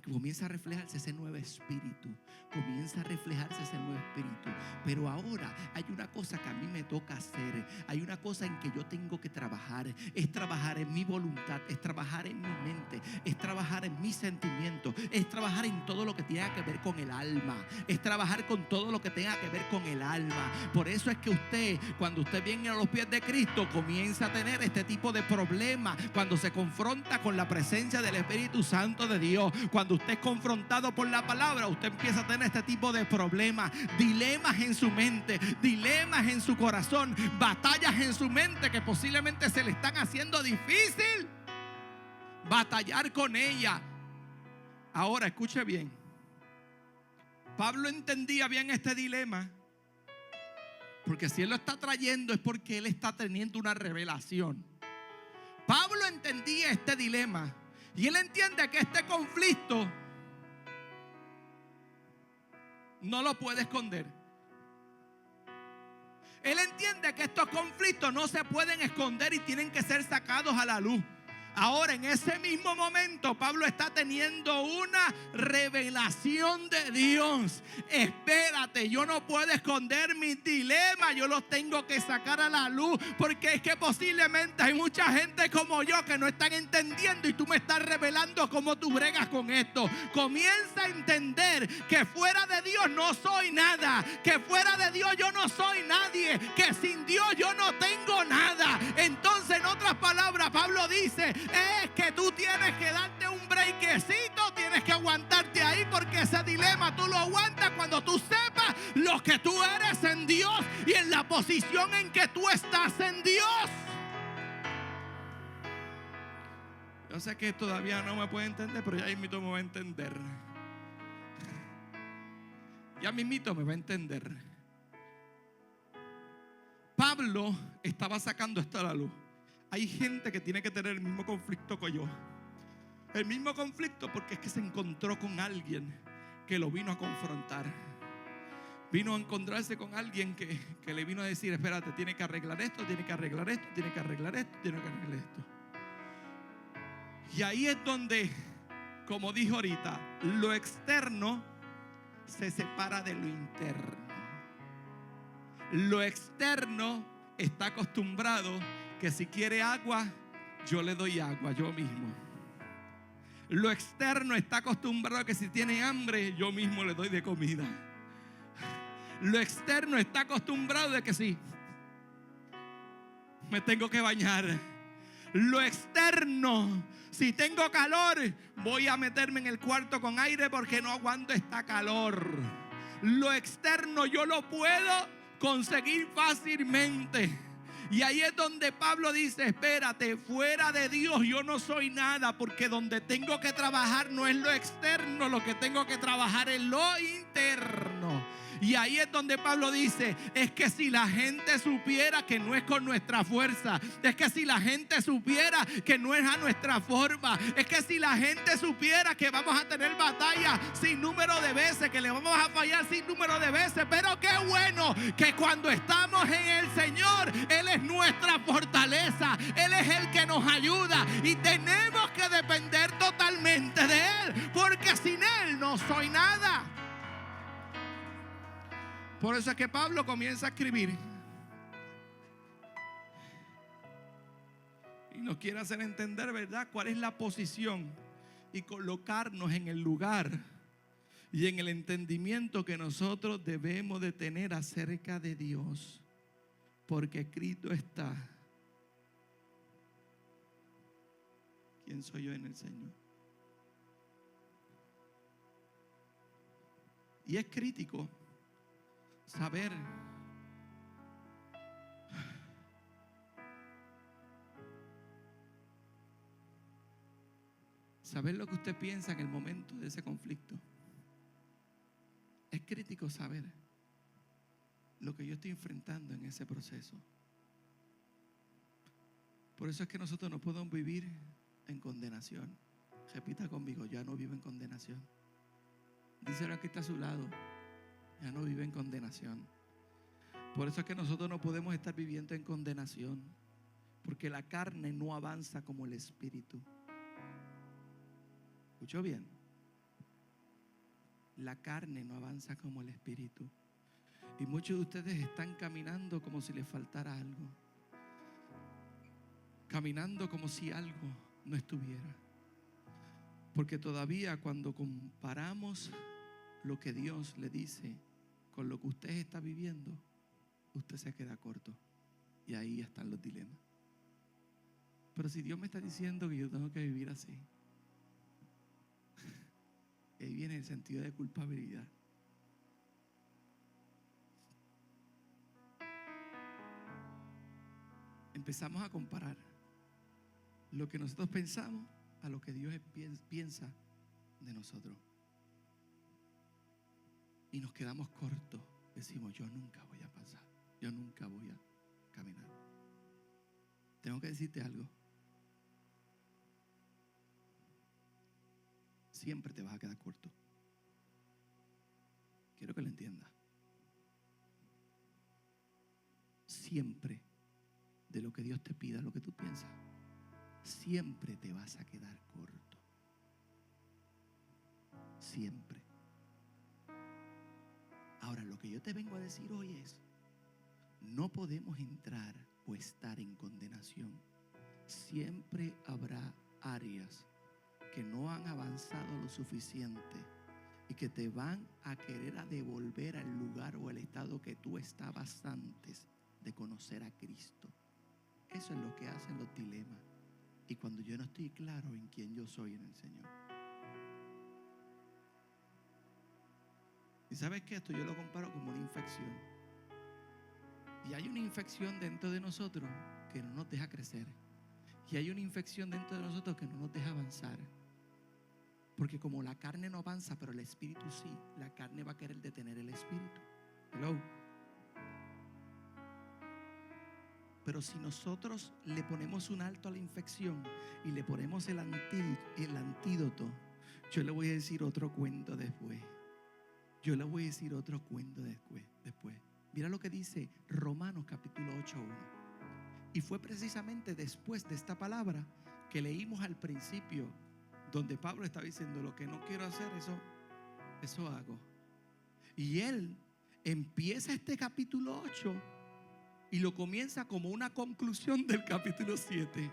comienza a reflejarse ese nuevo espíritu. Comienza a reflejarse ese nuevo espíritu. Pero ahora hay una cosa que a mí me toca hacer. Hay una cosa en que yo tengo que trabajar. Es trabajar en mi voluntad. Es trabajar en mi mente. Es trabajar en mis sentimientos. Es trabajar en todo lo que tenga que ver con el alma. Es trabajar con todo lo que tenga que ver con el alma. Por eso es que usted, cuando usted viene a los pies de Cristo, comienza a tener este tipo de problemas. Cuando se confronta con la presencia del Espíritu Santo de Dios, cuando usted es confrontado por la palabra, usted empieza a tener este tipo de problemas, dilemas en su mente, dilemas en su corazón, batallas en su mente que posiblemente se le están haciendo difícil batallar con ella. Ahora escuche bien, Pablo entendía bien este dilema, porque si él lo está trayendo es porque él está teniendo una revelación. Pablo entendía este dilema y él entiende que este conflicto no lo puede esconder. Él entiende que estos conflictos no se pueden esconder y tienen que ser sacados a la luz. Ahora, en ese mismo momento, Pablo está teniendo una revelación de Dios. Espérate, yo no puedo esconder mis dilemas, yo los tengo que sacar a la luz, porque es que posiblemente hay mucha gente como yo que no están entendiendo y tú me estás revelando cómo tú bregas con esto. Comienza a entender que fuera de Dios no soy nada, que fuera de Dios yo no soy nadie, que sin Dios yo no tengo nada. Entonces, en otras palabras, Pablo dice: es que tú tienes que darte un breakcito, tienes que aguantarte ahí, porque ese dilema tú lo aguantas cuando tú sepas lo que tú eres en Dios y en la posición en que tú estás en Dios. Yo sé que todavía no me puede entender, pero ya mismito me va a entender. Ya mismito me va a entender. Pablo estaba sacando esto a la luz. Hay gente que tiene que tener el mismo conflicto que yo. El mismo conflicto, porque es que se encontró con alguien que lo vino a confrontar. Vino a encontrarse con alguien que le vino a decir: espérate, tiene que arreglar esto, tiene que arreglar esto, tiene que arreglar esto, tiene que arreglar esto. Y ahí es donde, como dijo ahorita, lo externo se separa de lo interno. Lo externo está acostumbrado que si quiere agua, yo le doy agua yo mismo. Lo externo está acostumbrado a que si tiene hambre, yo mismo le doy de comida. Lo externo está acostumbrado de que si me tengo que bañar. Lo externo, si tengo calor, voy a meterme en el cuarto con aire porque no aguanto esta calor. Lo externo yo lo puedo conseguir fácilmente. Y ahí es donde Pablo dice: espérate, fuera de Dios yo no soy nada, porque donde tengo que trabajar no es lo externo, lo que tengo que trabajar es lo interno. Y ahí es donde Pablo dice: es que si la gente supiera que no es con nuestra fuerza, es que si la gente supiera que no es a nuestra forma, es que si la gente supiera que vamos a tener batalla sin número de veces, que le vamos a fallar sin número de veces, pero qué bueno que cuando estamos en el Señor, Él es nuestra fortaleza, Él es el que nos ayuda y tenemos que depender totalmente de Él, porque sin Él no soy nada. Por eso es que Pablo comienza a escribir y nos quiere hacer entender, ¿verdad?, cuál es la posición y colocarnos en el lugar y en el entendimiento que nosotros debemos de tener acerca de Dios. Porque escrito está: ¿quién soy yo en el Señor? Y es crítico saber lo que usted piensa en el momento de ese conflicto. Es crítico saber lo que yo estoy enfrentando en ese proceso. Por eso es que nosotros no podemos vivir en condenación. Repita conmigo: ya no vivo en condenación. Díselo al que está a su lado: ya no vive en condenación. Por eso es que nosotros no podemos estar viviendo en condenación, porque la carne no avanza como el espíritu. ¿Escuchó bien? La carne no avanza como el espíritu. Y muchos de ustedes están caminando como si les faltara algo, caminando como si algo no estuviera. Porque todavía cuando comparamos lo que Dios le dice con lo que usted está viviendo, usted se queda corto. Y ahí están los dilemas. Pero si Dios me está diciendo que yo tengo que vivir así, ahí viene el sentido de culpabilidad. Empezamos a comparar lo que nosotros pensamos a lo que Dios piensa de nosotros. Y nos quedamos cortos. Decimos: yo nunca voy a pasar, yo nunca voy a caminar. Tengo que decirte algo: siempre te vas a quedar corto. Quiero que lo entiendas. Siempre, de lo que Dios te pida, lo que tú piensas, siempre te vas a quedar corto. Siempre. Ahora, lo que yo te vengo a decir hoy es: no podemos entrar o estar en condenación. Siempre habrá áreas que no han avanzado lo suficiente y que te van a querer a devolver al lugar o al estado que tú estabas antes de conocer a Cristo. Eso es lo que hacen los dilemas. Y cuando yo no estoy claro en quién yo soy en el Señor. Y sabes que esto yo lo comparo como una infección. Y hay una infección dentro de nosotros que no nos deja crecer. Y hay una infección dentro de nosotros que no nos deja avanzar. Porque como la carne no avanza, pero el espíritu sí, la carne va a querer detener el espíritu. Hello. Pero si nosotros le ponemos un alto a la infección y le ponemos el antídoto, yo le voy a decir otro cuento después. Yo le voy a decir otro cuento después. Mira lo que dice Romanos capítulo 8:1. Y fue precisamente después de esta palabra que leímos al principio, donde Pablo estaba diciendo: lo que no quiero hacer, eso hago. Y él empieza este capítulo 8 y lo comienza como una conclusión del capítulo 7.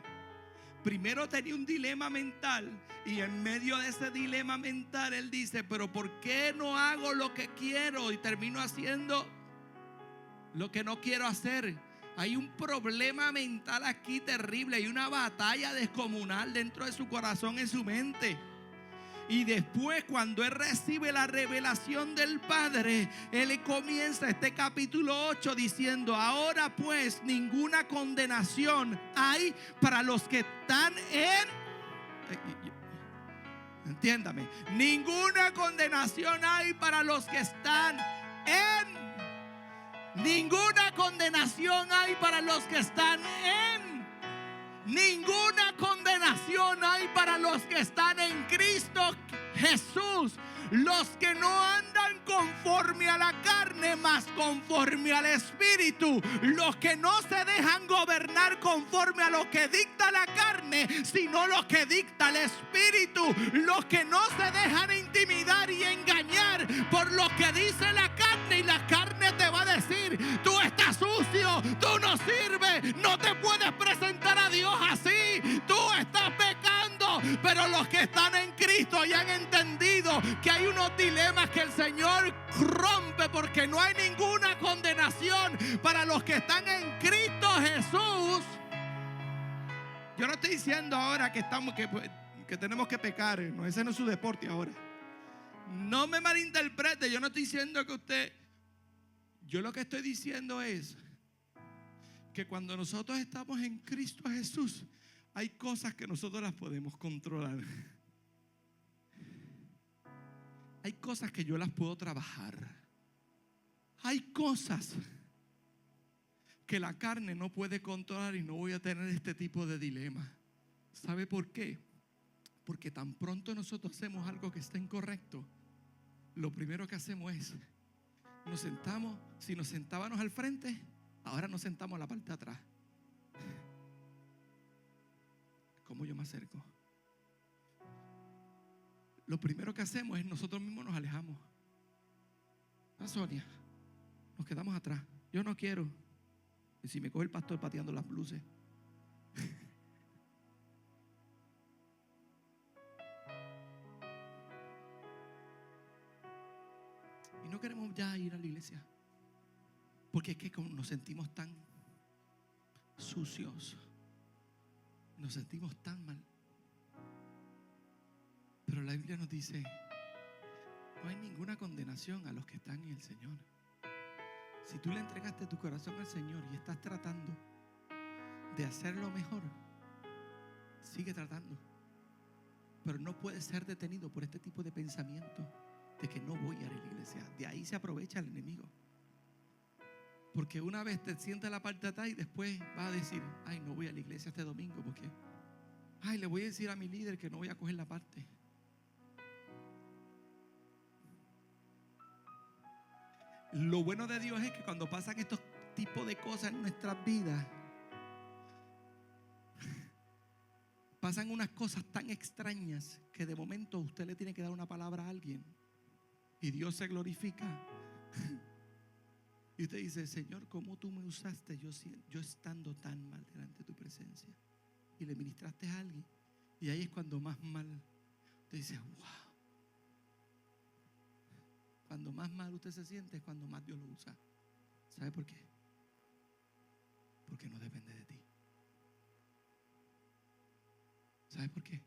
Primero tenía un dilema mental, y en medio de ese dilema mental él dice: pero ¿por qué no hago lo que quiero y termino haciendo lo que no quiero hacer? Hay un problema mental aquí terrible. Hay una batalla descomunal dentro de su corazón, en su mente. Y después, cuando él recibe la revelación del Padre, él comienza este capítulo 8 diciendo: ahora pues ninguna condenación hay para los que están en... Entiéndame. Ninguna condenación hay para los que están en... Ninguna condenación hay para los que están en... Ninguna condenación hay para los que están en Cristo Jesús. Los que no andan conforme a la carne, mas conforme al Espíritu. Los que no se dejan gobernar conforme a lo que dicta la carne, sino lo que dicta el Espíritu. Los que no se dejan intimidar y engañar por lo que dice la carne. Y la carne te va a decir: tú estás sucio, tú no sirves, no te puedes presentar a Dios así. que hay unos dilemas que el Señor rompe, porque no hay ninguna condenación para los que están en Cristo Jesús. Yo no estoy diciendo ahora que tenemos que pecar, no, ese no es su deporte ahora. No me malinterprete, yo no estoy diciendo que usted. Yo lo que estoy diciendo es que cuando nosotros estamos en Cristo Jesús, hay cosas que nosotros las podemos controlar. Hay cosas que yo las puedo trabajar. Hay cosas que la carne no puede controlar y no voy a tener este tipo de dilema. ¿Sabe por qué? Porque tan pronto nosotros hacemos algo que está incorrecto, lo primero que hacemos es, nos sentamos. Si nos sentábamos al frente, ahora nos sentamos a la parte de atrás. ¿Cómo yo me acerco? Lo primero que hacemos es nosotros mismos nos alejamos. Sonia, nos quedamos atrás. Yo no quiero. Y si me coge el pastor pateando las luces. Y no queremos ya ir a la iglesia, porque es que nos sentimos tan sucios, nos sentimos tan mal. Pero la Biblia nos dice: no hay ninguna condenación a los que están en el Señor. Si tú le entregaste tu corazón al Señor y estás tratando de hacerlo mejor, sigue tratando. Pero no puedes ser detenido por este tipo de pensamiento de que no voy a ir a la iglesia. De ahí se aprovecha el enemigo. Porque una vez te sientas en la parte de atrás y después vas a decir: ay, no voy a la iglesia este domingo porque, ay, le voy a decir a mi líder que no voy a coger la parte. Lo bueno de Dios es que cuando pasan estos tipos de cosas en nuestras vidas, pasan unas cosas tan extrañas que de momento usted le tiene que dar una palabra a alguien y Dios se glorifica. Y usted dice: Señor, ¿cómo tú me usaste yo estando tan mal delante de tu presencia? Y le ministraste a alguien. Y ahí es cuando más mal usted dice: wow. Cuando más mal usted se siente es cuando más Dios lo usa. ¿Sabe por qué? Porque no depende de ti. ¿Sabe por qué?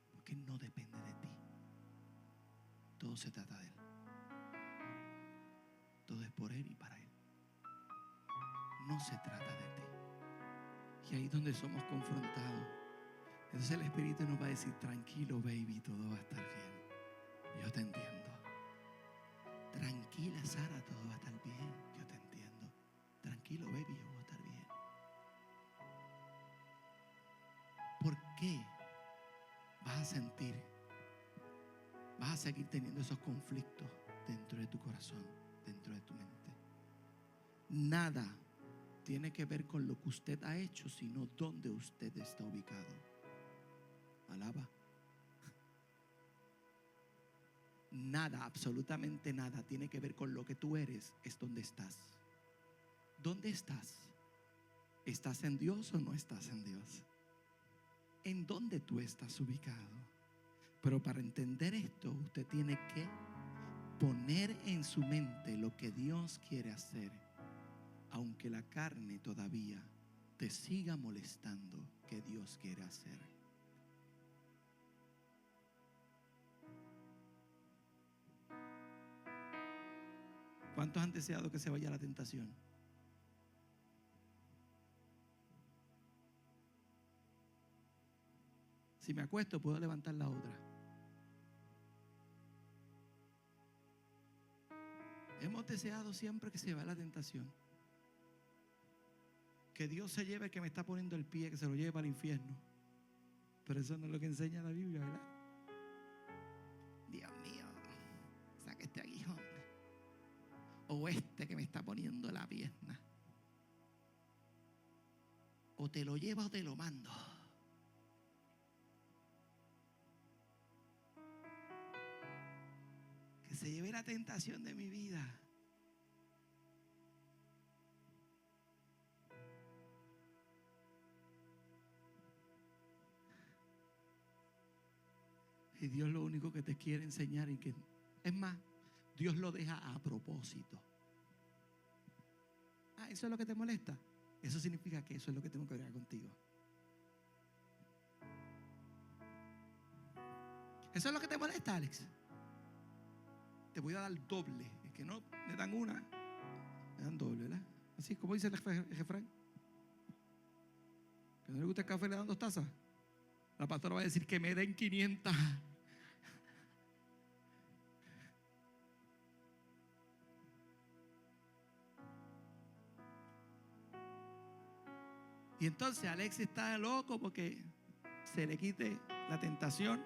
Porque no depende de ti. Todo se trata de Él. Todo es por Él y para Él. No se trata de ti. Y ahí es donde somos confrontados. Entonces el Espíritu nos va a decir: tranquilo, baby, todo va a estar bien. Yo te entiendo. Tranquila, Sara, todo va a estar bien. Yo te entiendo. Tranquilo, baby, yo voy a estar bien. ¿Por qué vas a sentir, vas a seguir teniendo esos conflictos dentro de tu corazón, dentro de tu mente? Nada tiene que ver con lo que usted ha hecho, sino dónde usted está ubicado. Alaba. Nada, absolutamente nada tiene que ver con lo que tú eres, es donde estás. ¿Dónde estás? ¿Estás en Dios o no estás en Dios? ¿En dónde tú estás ubicado? Pero para entender esto, usted tiene que poner en su mente lo que Dios quiere hacer, aunque la carne todavía te siga molestando, que Dios quiere hacer. ¿Cuántos han deseado que se vaya la tentación? Si me acuesto, puedo levantar la otra. Hemos deseado siempre que se vaya la tentación. Que Dios se lleve el que me está poniendo el pie, que se lo lleve para el infierno. Pero eso no es lo que enseña la Biblia, ¿verdad? Dios mío, saque este aguijón. O este que me está poniendo la pierna. O te lo lleva o te lo mando. Que se lleve la tentación de mi vida. Y Dios lo único que te quiere enseñar, y que es más, Dios lo deja a propósito. ¿Eso es lo que te molesta? Eso significa que eso es lo que tengo que ver contigo. ¿Eso es lo que te molesta, Alex? Te voy a dar doble. Es que no me dan una, me dan doble, ¿verdad? Así como dice el refrán. Que no le gusta el café, le dan 2 tazas. La pastora va a decir que me den 500. Y entonces Alex está loco porque se le quite la tentación,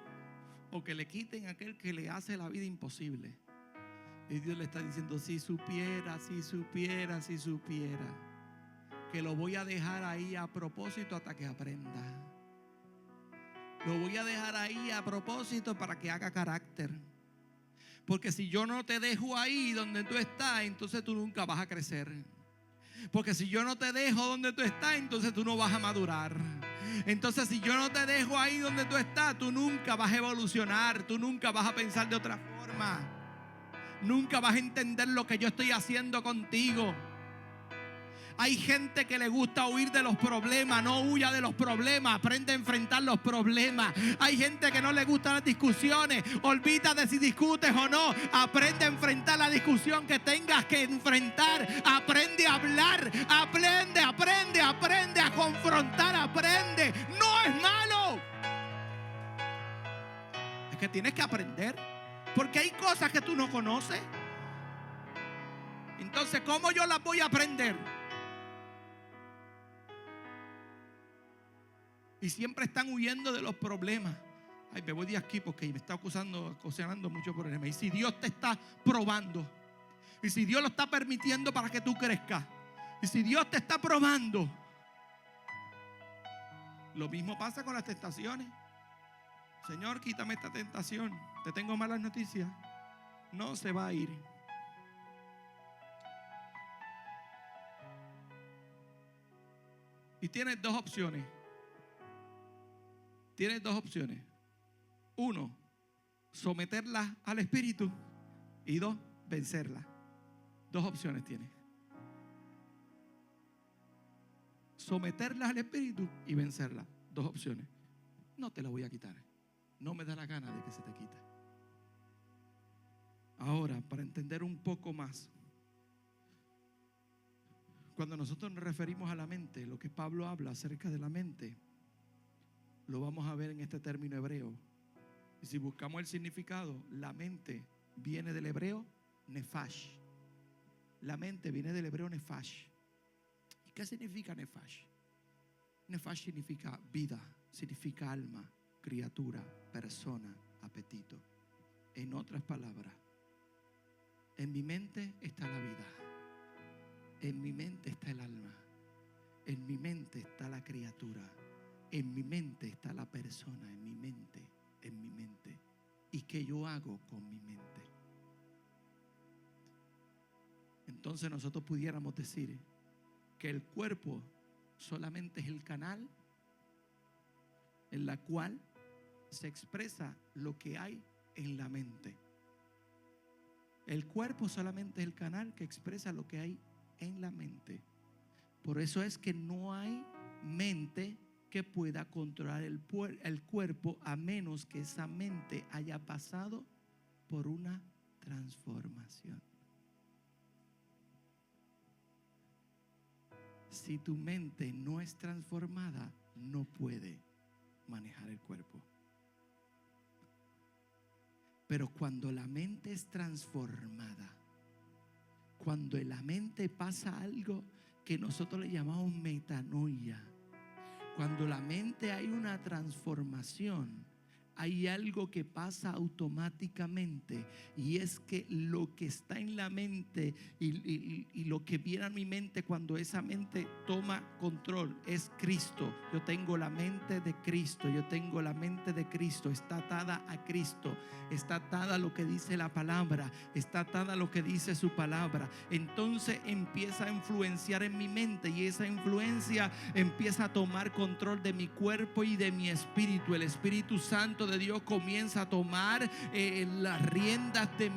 o que le quiten aquel que le hace la vida imposible. Y Dios le está diciendo: si supiera, si supiera, si supiera, que lo voy a dejar ahí a propósito hasta que aprenda. Lo voy a dejar ahí a propósito para que haga carácter. Porque si yo no te dejo ahí donde tú estás, entonces tú nunca vas a crecer. Porque si yo no te dejo donde tú estás, entonces tú no vas a madurar. Entonces si yo no te dejo ahí donde tú estás, tú nunca vas a evolucionar. Tú nunca vas a pensar de otra forma. Nunca vas a entender lo que yo estoy haciendo contigo. Hay gente que le gusta huir de los problemas. No huya de los problemas, aprende a enfrentar los problemas. Hay gente que no le gustan las discusiones. Olvídate de si discutes o no. Aprende a enfrentar la discusión que tengas que enfrentar. Aprende a hablar. Aprende a confrontar. Aprende. No es malo. Es que tienes que aprender. Porque hay cosas que tú no conoces. Entonces, ¿cómo yo las voy a aprender? Y siempre están huyendo de los problemas. Ay, me voy de aquí porque me está ocasionando mucho problema. Y si Dios te está probando, y si Dios lo está permitiendo para que tú crezcas, y si Dios te está probando, lo mismo pasa con las tentaciones. Señor, quítame esta tentación. Te tengo malas noticias. No se va a ir. Y tienes 2 opciones. Tienes 2 opciones. 1, someterla al Espíritu. Y 2, vencerla. 2 opciones tienes. Someterla al Espíritu y vencerla. 2 opciones. No te la voy a quitar. No me da la gana de que se te quite. Ahora, para entender un poco más, cuando nosotros nos referimos a la mente, lo que Pablo habla acerca de la mente, lo vamos a ver en este término hebreo. Y si buscamos el significado, la mente viene del hebreo nefash. La mente viene del hebreo nefash. ¿Y qué significa nefash? Nefash significa vida, significa alma, criatura, persona, apetito. En otras palabras, en mi mente está la vida. En mi mente está el alma. En mi mente está la criatura. En mi mente está la persona. En mi mente. En mi mente. ¿Y qué yo hago con mi mente? Entonces nosotros pudiéramos decir que el cuerpo solamente es el canal en la cual se expresa lo que hay en la mente. El cuerpo solamente es el canal que expresa lo que hay en la mente. Por eso es que no hay mente que pueda controlar el cuerpo, a menos que esa mente haya pasado por una transformación. Si tu mente no es transformada, no puede manejar el cuerpo. Pero cuando la mente es transformada, cuando en la mente pasa algo que nosotros le llamamos metanoia, cuando la mente hay una transformación, hay algo que pasa automáticamente, y es que lo que está en la mente y lo que viene a mi mente cuando esa mente toma control es Cristo. Yo tengo la mente de Cristo, yo tengo la mente de Cristo, está atada a Cristo, está atada a lo que dice la palabra, está atada a lo que dice su palabra. Entonces empieza a influenciar en mi mente, y esa influencia empieza a tomar control de mi cuerpo y de mi espíritu. El Espíritu Santo Espíritu de Dios comienza a tomar las riendas de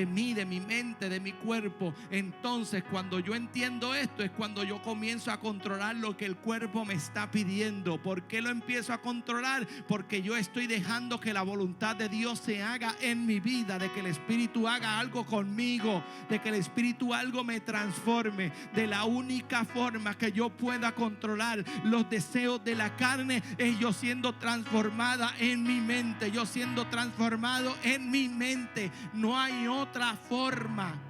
mi mente, de mi cuerpo. Entonces, cuando yo entiendo esto, es cuando yo comienzo a controlar lo que el cuerpo me está pidiendo. ¿Por qué lo empiezo a controlar? Porque yo estoy dejando que la voluntad de Dios se haga en mi vida, de que el Espíritu haga algo conmigo, de que el Espíritu algo me transforme. De la única forma que yo pueda controlar los deseos de la carne es yo siendo transformada en mi mente, yo siendo transformado en mi mente. No hay otra forma.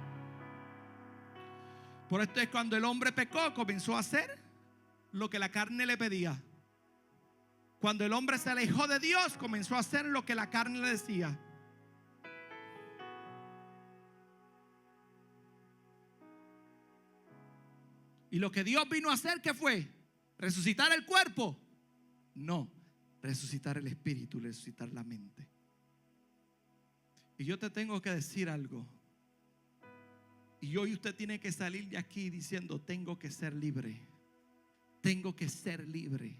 Por esto es cuando el hombre pecó, comenzó a hacer lo que la carne le pedía. Cuando el hombre se alejó de Dios, comenzó a hacer lo que la carne le decía. Y lo que Dios vino a hacer, ¿qué fue? ¿Resucitar el cuerpo? No, resucitar el espíritu, resucitar la mente. Y yo te tengo que decir algo. Y hoy usted tiene que salir de aquí diciendo: tengo que ser libre. Tengo que ser libre.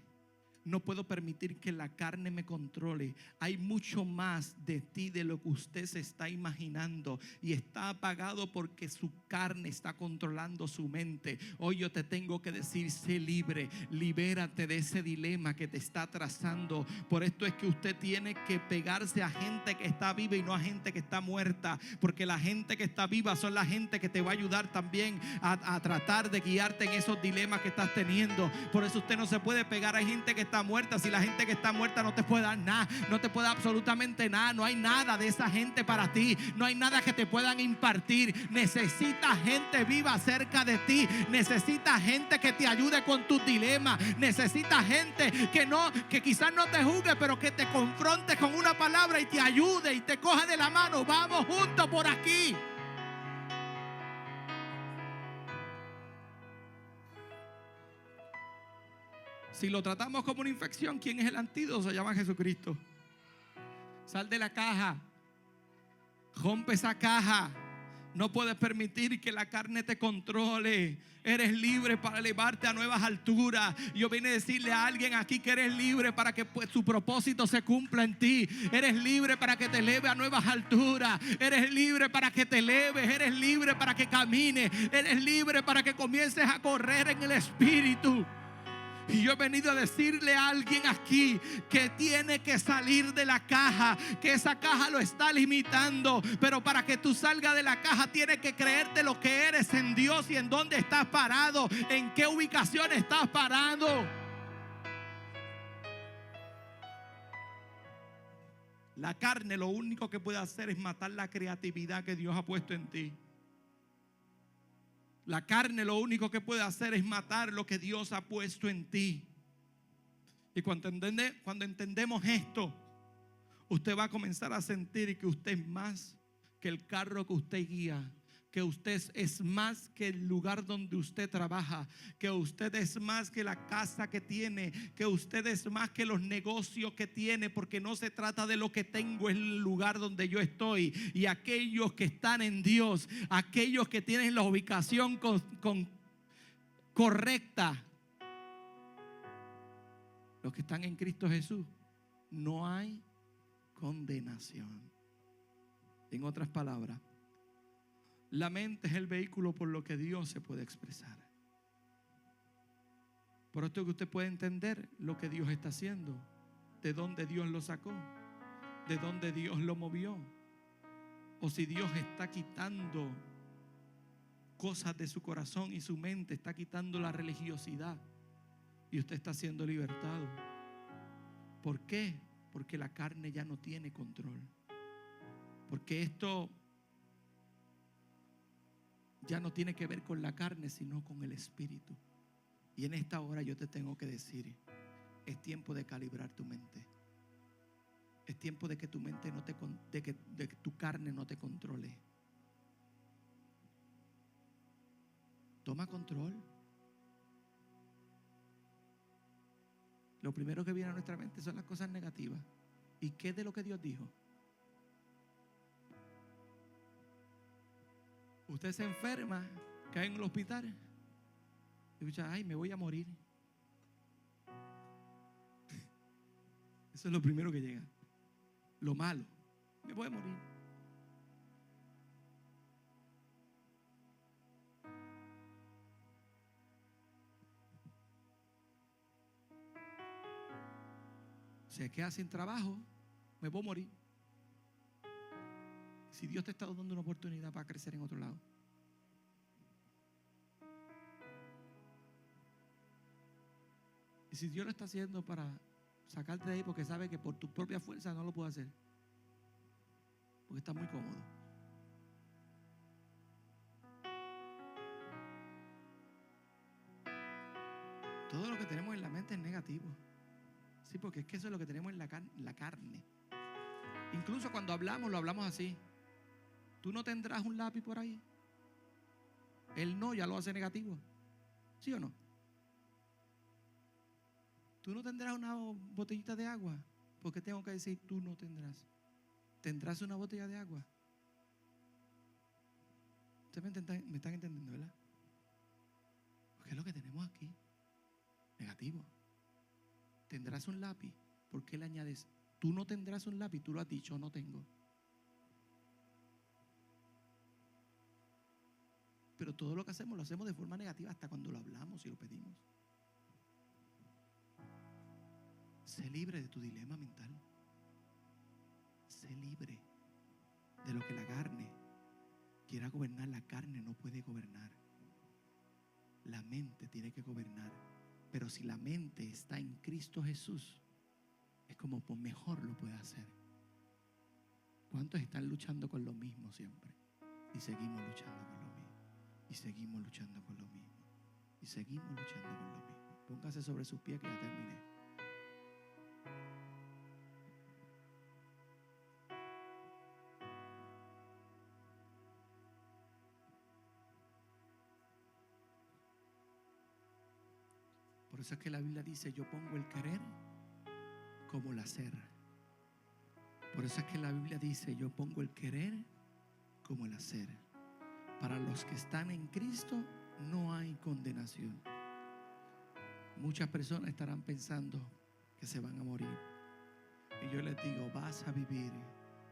No puedo permitir que la carne me controle. Hay mucho más de ti de lo que usted se está imaginando, y está apagado porque su carne está controlando su mente. Hoy yo te tengo que decir: sé libre, libérate de ese dilema que te está trazando. Por esto es que usted tiene que pegarse a gente que está viva y no a gente que está muerta, porque la gente que está viva son la gente que te va a ayudar también a tratar de guiarte en esos dilemas que estás teniendo. Por eso usted no se puede pegar a gente que está muerta. Si la gente que está muerta no te puede dar nada, no te puede dar absolutamente nada, no hay nada de esa gente para ti, no hay nada que te puedan impartir. Necesitas gente viva cerca de ti, necesitas gente que te ayude con tus dilemas, necesitas gente que quizás no te juzgue, pero que te confronte con una palabra y te ayude y te coja de la mano. Vamos juntos por aquí. Si lo tratamos como una infección, ¿quién es el antídoto? Se llama Jesucristo. Sal de la caja. Rompe esa caja. No puedes permitir que la carne te controle. Eres libre para elevarte a nuevas alturas. Yo vine a decirle a alguien aquí que eres libre para que su propósito se cumpla en ti. Eres libre para que te eleve a nuevas alturas. Eres libre para que te eleves. Eres libre para que camines. Eres libre para que comiences a correr en el Espíritu. Y yo he venido a decirle a alguien aquí que tiene que salir de la caja, que esa caja lo está limitando. Pero para que tú salgas de la caja, tienes que creerte lo que eres en Dios y en dónde estás parado, en qué ubicación estás parado. La carne lo único que puede hacer es matar la creatividad que Dios ha puesto en ti. La carne lo único que puede hacer es matar lo que Dios ha puesto en ti. Y cuando entendemos esto, usted va a comenzar a sentir que usted es más que el carro que usted guía, que usted es más que el lugar donde usted trabaja, que usted es más que la casa que tiene, que usted es más que los negocios que tiene, porque no se trata de lo que tengo, es el lugar donde yo estoy. Y aquellos que están en Dios, aquellos que tienen la ubicación correcta, los que están en Cristo Jesús, no hay condenación. En otras palabras, la mente es el vehículo por lo que Dios se puede expresar. Por esto que usted puede entender lo que Dios está haciendo, de dónde Dios lo sacó, de dónde Dios lo movió, o si Dios está quitando cosas de su corazón y su mente, está quitando la religiosidad y usted está siendo libertado. ¿Por qué? Porque la carne ya no tiene control. Porque esto ya no tiene que ver con la carne, sino con el Espíritu. Y en esta hora yo te tengo que decir: es tiempo de calibrar tu mente. Es tiempo de que tu mente de que tu carne no te controle. Toma control. Lo primero que viene a nuestra mente son las cosas negativas. ¿Y qué de lo que Dios dijo? Usted se enferma, cae en el hospital y dice: ay, me voy a morir. Eso es lo primero que llega. lo malo, me voy a morir. Se queda sin trabajo, me voy a morir. Si Dios te está dando una oportunidad para crecer en otro lado. Y si Dios lo está haciendo para sacarte de ahí porque sabe que por tu propia fuerza no lo puedo hacer, porque está muy cómodo. Todo lo que tenemos en la mente es negativo. Sí, porque es que eso es lo que tenemos en la carne. Incluso cuando hablamos, lo hablamos así. ¿Tú no tendrás un lápiz por ahí? El no ya lo hace negativo. ¿Sí o no? ¿Tú no tendrás una botellita de agua? ¿Por qué tengo que decir tú no tendrás? ¿Tendrás una botella de agua? Ustedes me están entendiendo, ¿verdad? Porque es lo que tenemos aquí. Negativo. ¿Tendrás un lápiz? ¿Por qué le añades? Tú no tendrás un lápiz, tú lo has dicho, no tengo. Pero todo lo que hacemos lo hacemos de forma negativa hasta cuando lo hablamos y lo pedimos. Sé libre de tu dilema mental. Sé libre de lo que la carne quiera gobernar. La carne no puede gobernar. La mente tiene que gobernar. Pero si la mente está en Cristo Jesús, es como pues mejor lo puede hacer. ¿Cuántos están luchando con lo mismo siempre? Y seguimos luchando con lo mismo. Y seguimos luchando con lo mismo. Y seguimos luchando con lo mismo. Póngase sobre sus pies que ya terminé. Por eso es que la Biblia dice: yo pongo el querer como el hacer. Por eso es que la Biblia dice: yo pongo el querer como el hacer. Para los que están en Cristo no hay condenación. Muchas personas estarán pensando que se van a morir. Y yo les digo: vas a vivir,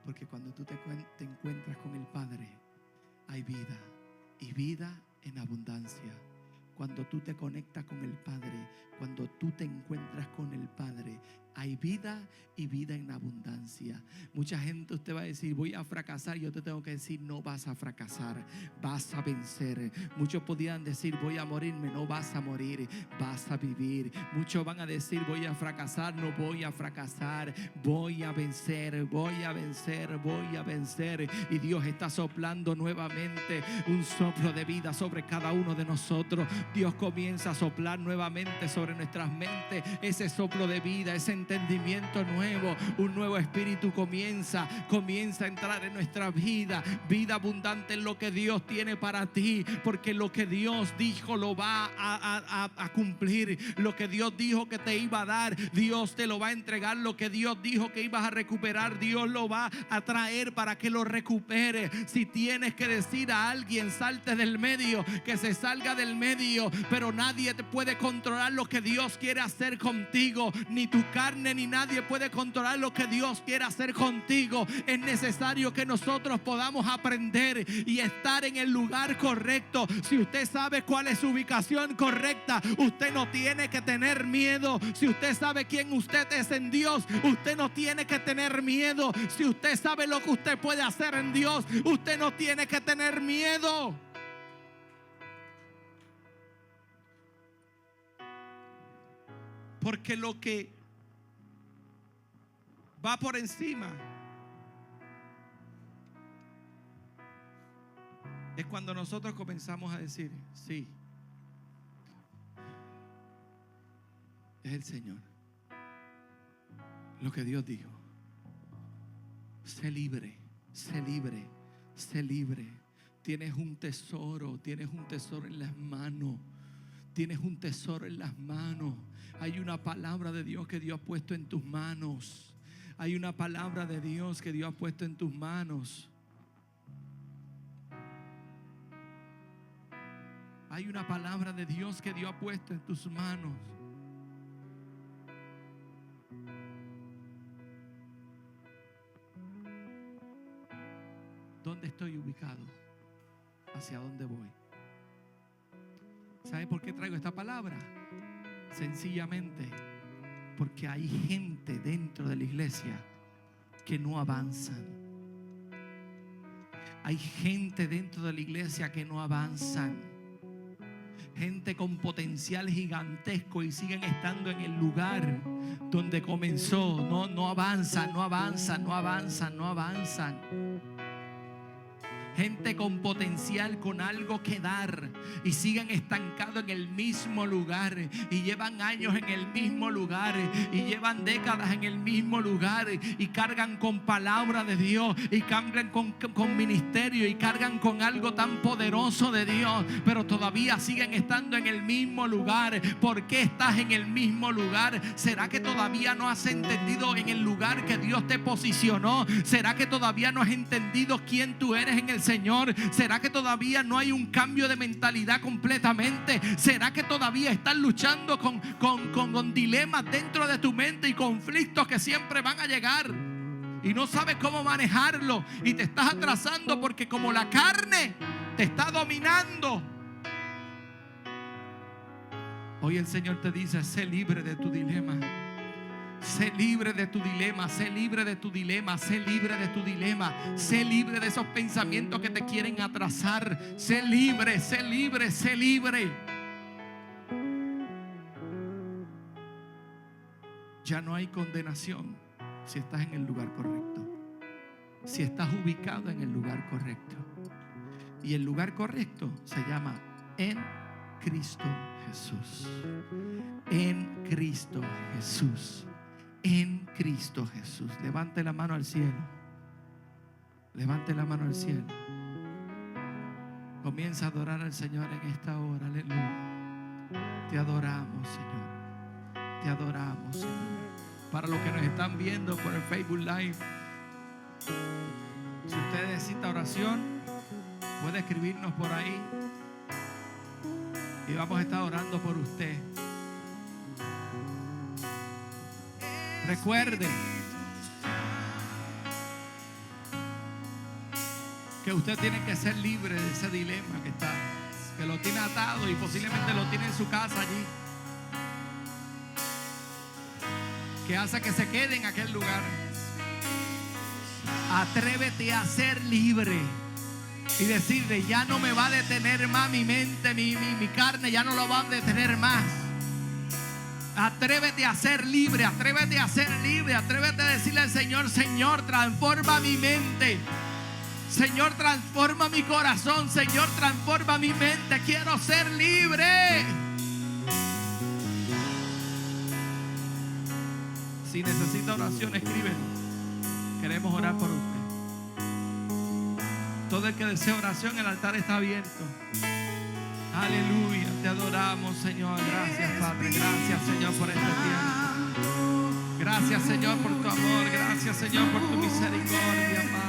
porque cuando tú te encuentras con el Padre, hay vida, y vida en abundancia. Cuando tú te conectas con el Padre, cuando tú te encuentras con el Padre, hay vida y vida en abundancia. Mucha gente, usted va a decir: voy a fracasar. Yo te tengo que decir: no vas a fracasar, vas a vencer. Muchos podrían decir: voy a morirme. No vas a morir, vas a vivir. Muchos van a decir: voy a fracasar. No voy a fracasar, voy a vencer, voy a vencer, voy a vencer. Y Dios está soplando nuevamente un soplo de vida sobre cada uno de nosotros. Dios comienza a soplar nuevamente sobre nuestras mentes ese soplo de vida, ese entendimiento nuevo. Un nuevo espíritu comienza a entrar en nuestra vida. Vida abundante en lo que Dios tiene para ti, porque lo que Dios dijo lo va a cumplir. Lo que Dios dijo que te iba a dar, Dios te lo va a entregar. Lo que Dios dijo que ibas a recuperar, Dios lo va a traer para que lo recupere. Si tienes que decir a alguien: salte del medio, que se salga del medio. Pero nadie te puede controlar lo que Dios quiere hacer contigo. Ni tu carne ni nadie puede controlar lo que Dios quiere hacer contigo. Es necesario que nosotros podamos aprender y estar en el lugar correcto. Si usted sabe cuál es su ubicación correcta, usted no tiene que tener miedo. Si usted sabe quién usted es en Dios, usted no tiene que tener miedo. Si usted sabe lo que usted puede hacer en Dios, usted no tiene que tener miedo. Porque lo que va por encima es cuando nosotros comenzamos a decir: sí, es el Señor. Lo que Dios dijo. Sé libre, sé libre, sé libre. Tienes un tesoro en las manos. Tienes un tesoro en las manos. Hay una palabra de Dios que Dios ha puesto en tus manos. Hay una palabra de Dios que Dios ha puesto en tus manos. Hay una palabra de Dios que Dios ha puesto en tus manos. estoy ubicado? ¿Hacia dónde voy? ¿Sabe por qué traigo esta palabra? Sencillamente porque hay gente dentro de la iglesia que no avanzan. Hay gente dentro de la iglesia que no avanzan. Gente con potencial gigantesco y siguen estando en el lugar donde comenzó. No avanzan, no avanzan, no avanzan, no avanzan. Gente con potencial, con algo que dar, y siguen estancados en el mismo lugar, y llevan años en el mismo lugar, y llevan décadas en el mismo lugar, y cargan con palabra de Dios, y cargan con ministerio, y cargan con algo tan poderoso de Dios, pero todavía siguen estando en el mismo lugar. ¿Por qué estás en el mismo lugar? ¿Será que todavía no has entendido en el lugar que Dios te posicionó? ¿Será que todavía no has entendido quién tú eres en el Señor? ¿Será que todavía no hay un cambio de mentalidad completamente? ¿Será que todavía estás luchando con dilemas dentro de tu mente y conflictos que siempre van a llegar y no sabes cómo manejarlo y te estás atrasando porque como la carne te está dominando? Hoy el Señor te dice: sé libre de tu dilema. Sé libre de tu dilema, sé libre de tu dilema, sé libre de tu dilema, sé libre de esos pensamientos que te quieren atrasar. Sé libre, sé libre, sé libre. Ya no hay condenación si estás en el lugar correcto, si estás ubicado en el lugar correcto. Y el lugar correcto se llama en Cristo Jesús. En Cristo Jesús. En Cristo Jesús. Levante la mano al cielo. Levante la mano al cielo. Comienza a adorar al Señor en esta hora. Aleluya. Te adoramos, Señor. Te adoramos, Señor. Para los que nos están viendo por el Facebook Live, si usted necesita oración, puede escribirnos por ahí y vamos a estar orando por usted. Recuerde que usted tiene que ser libre de ese dilema que lo tiene atado y posiblemente lo tiene en su casa allí, que hace que se quede en aquel lugar. Atrévete a ser libre y decirle: ya no me va a detener más mi mente, mi carne ya no lo va a detener más. Atrévete a ser libre, atrévete a ser libre, atrévete a decirle al Señor: Señor, transforma mi mente. Señor, transforma mi corazón. Señor, transforma mi mente. Quiero ser libre. Si necesita oración, escríbenos. Queremos orar por usted. Todo el que desee oración, el altar está abierto. Aleluya, te adoramos, Señor. Gracias, Padre. Gracias, Señor, por este tiempo. Gracias, Señor, por tu amor. Gracias, Señor, por tu misericordia, Padre.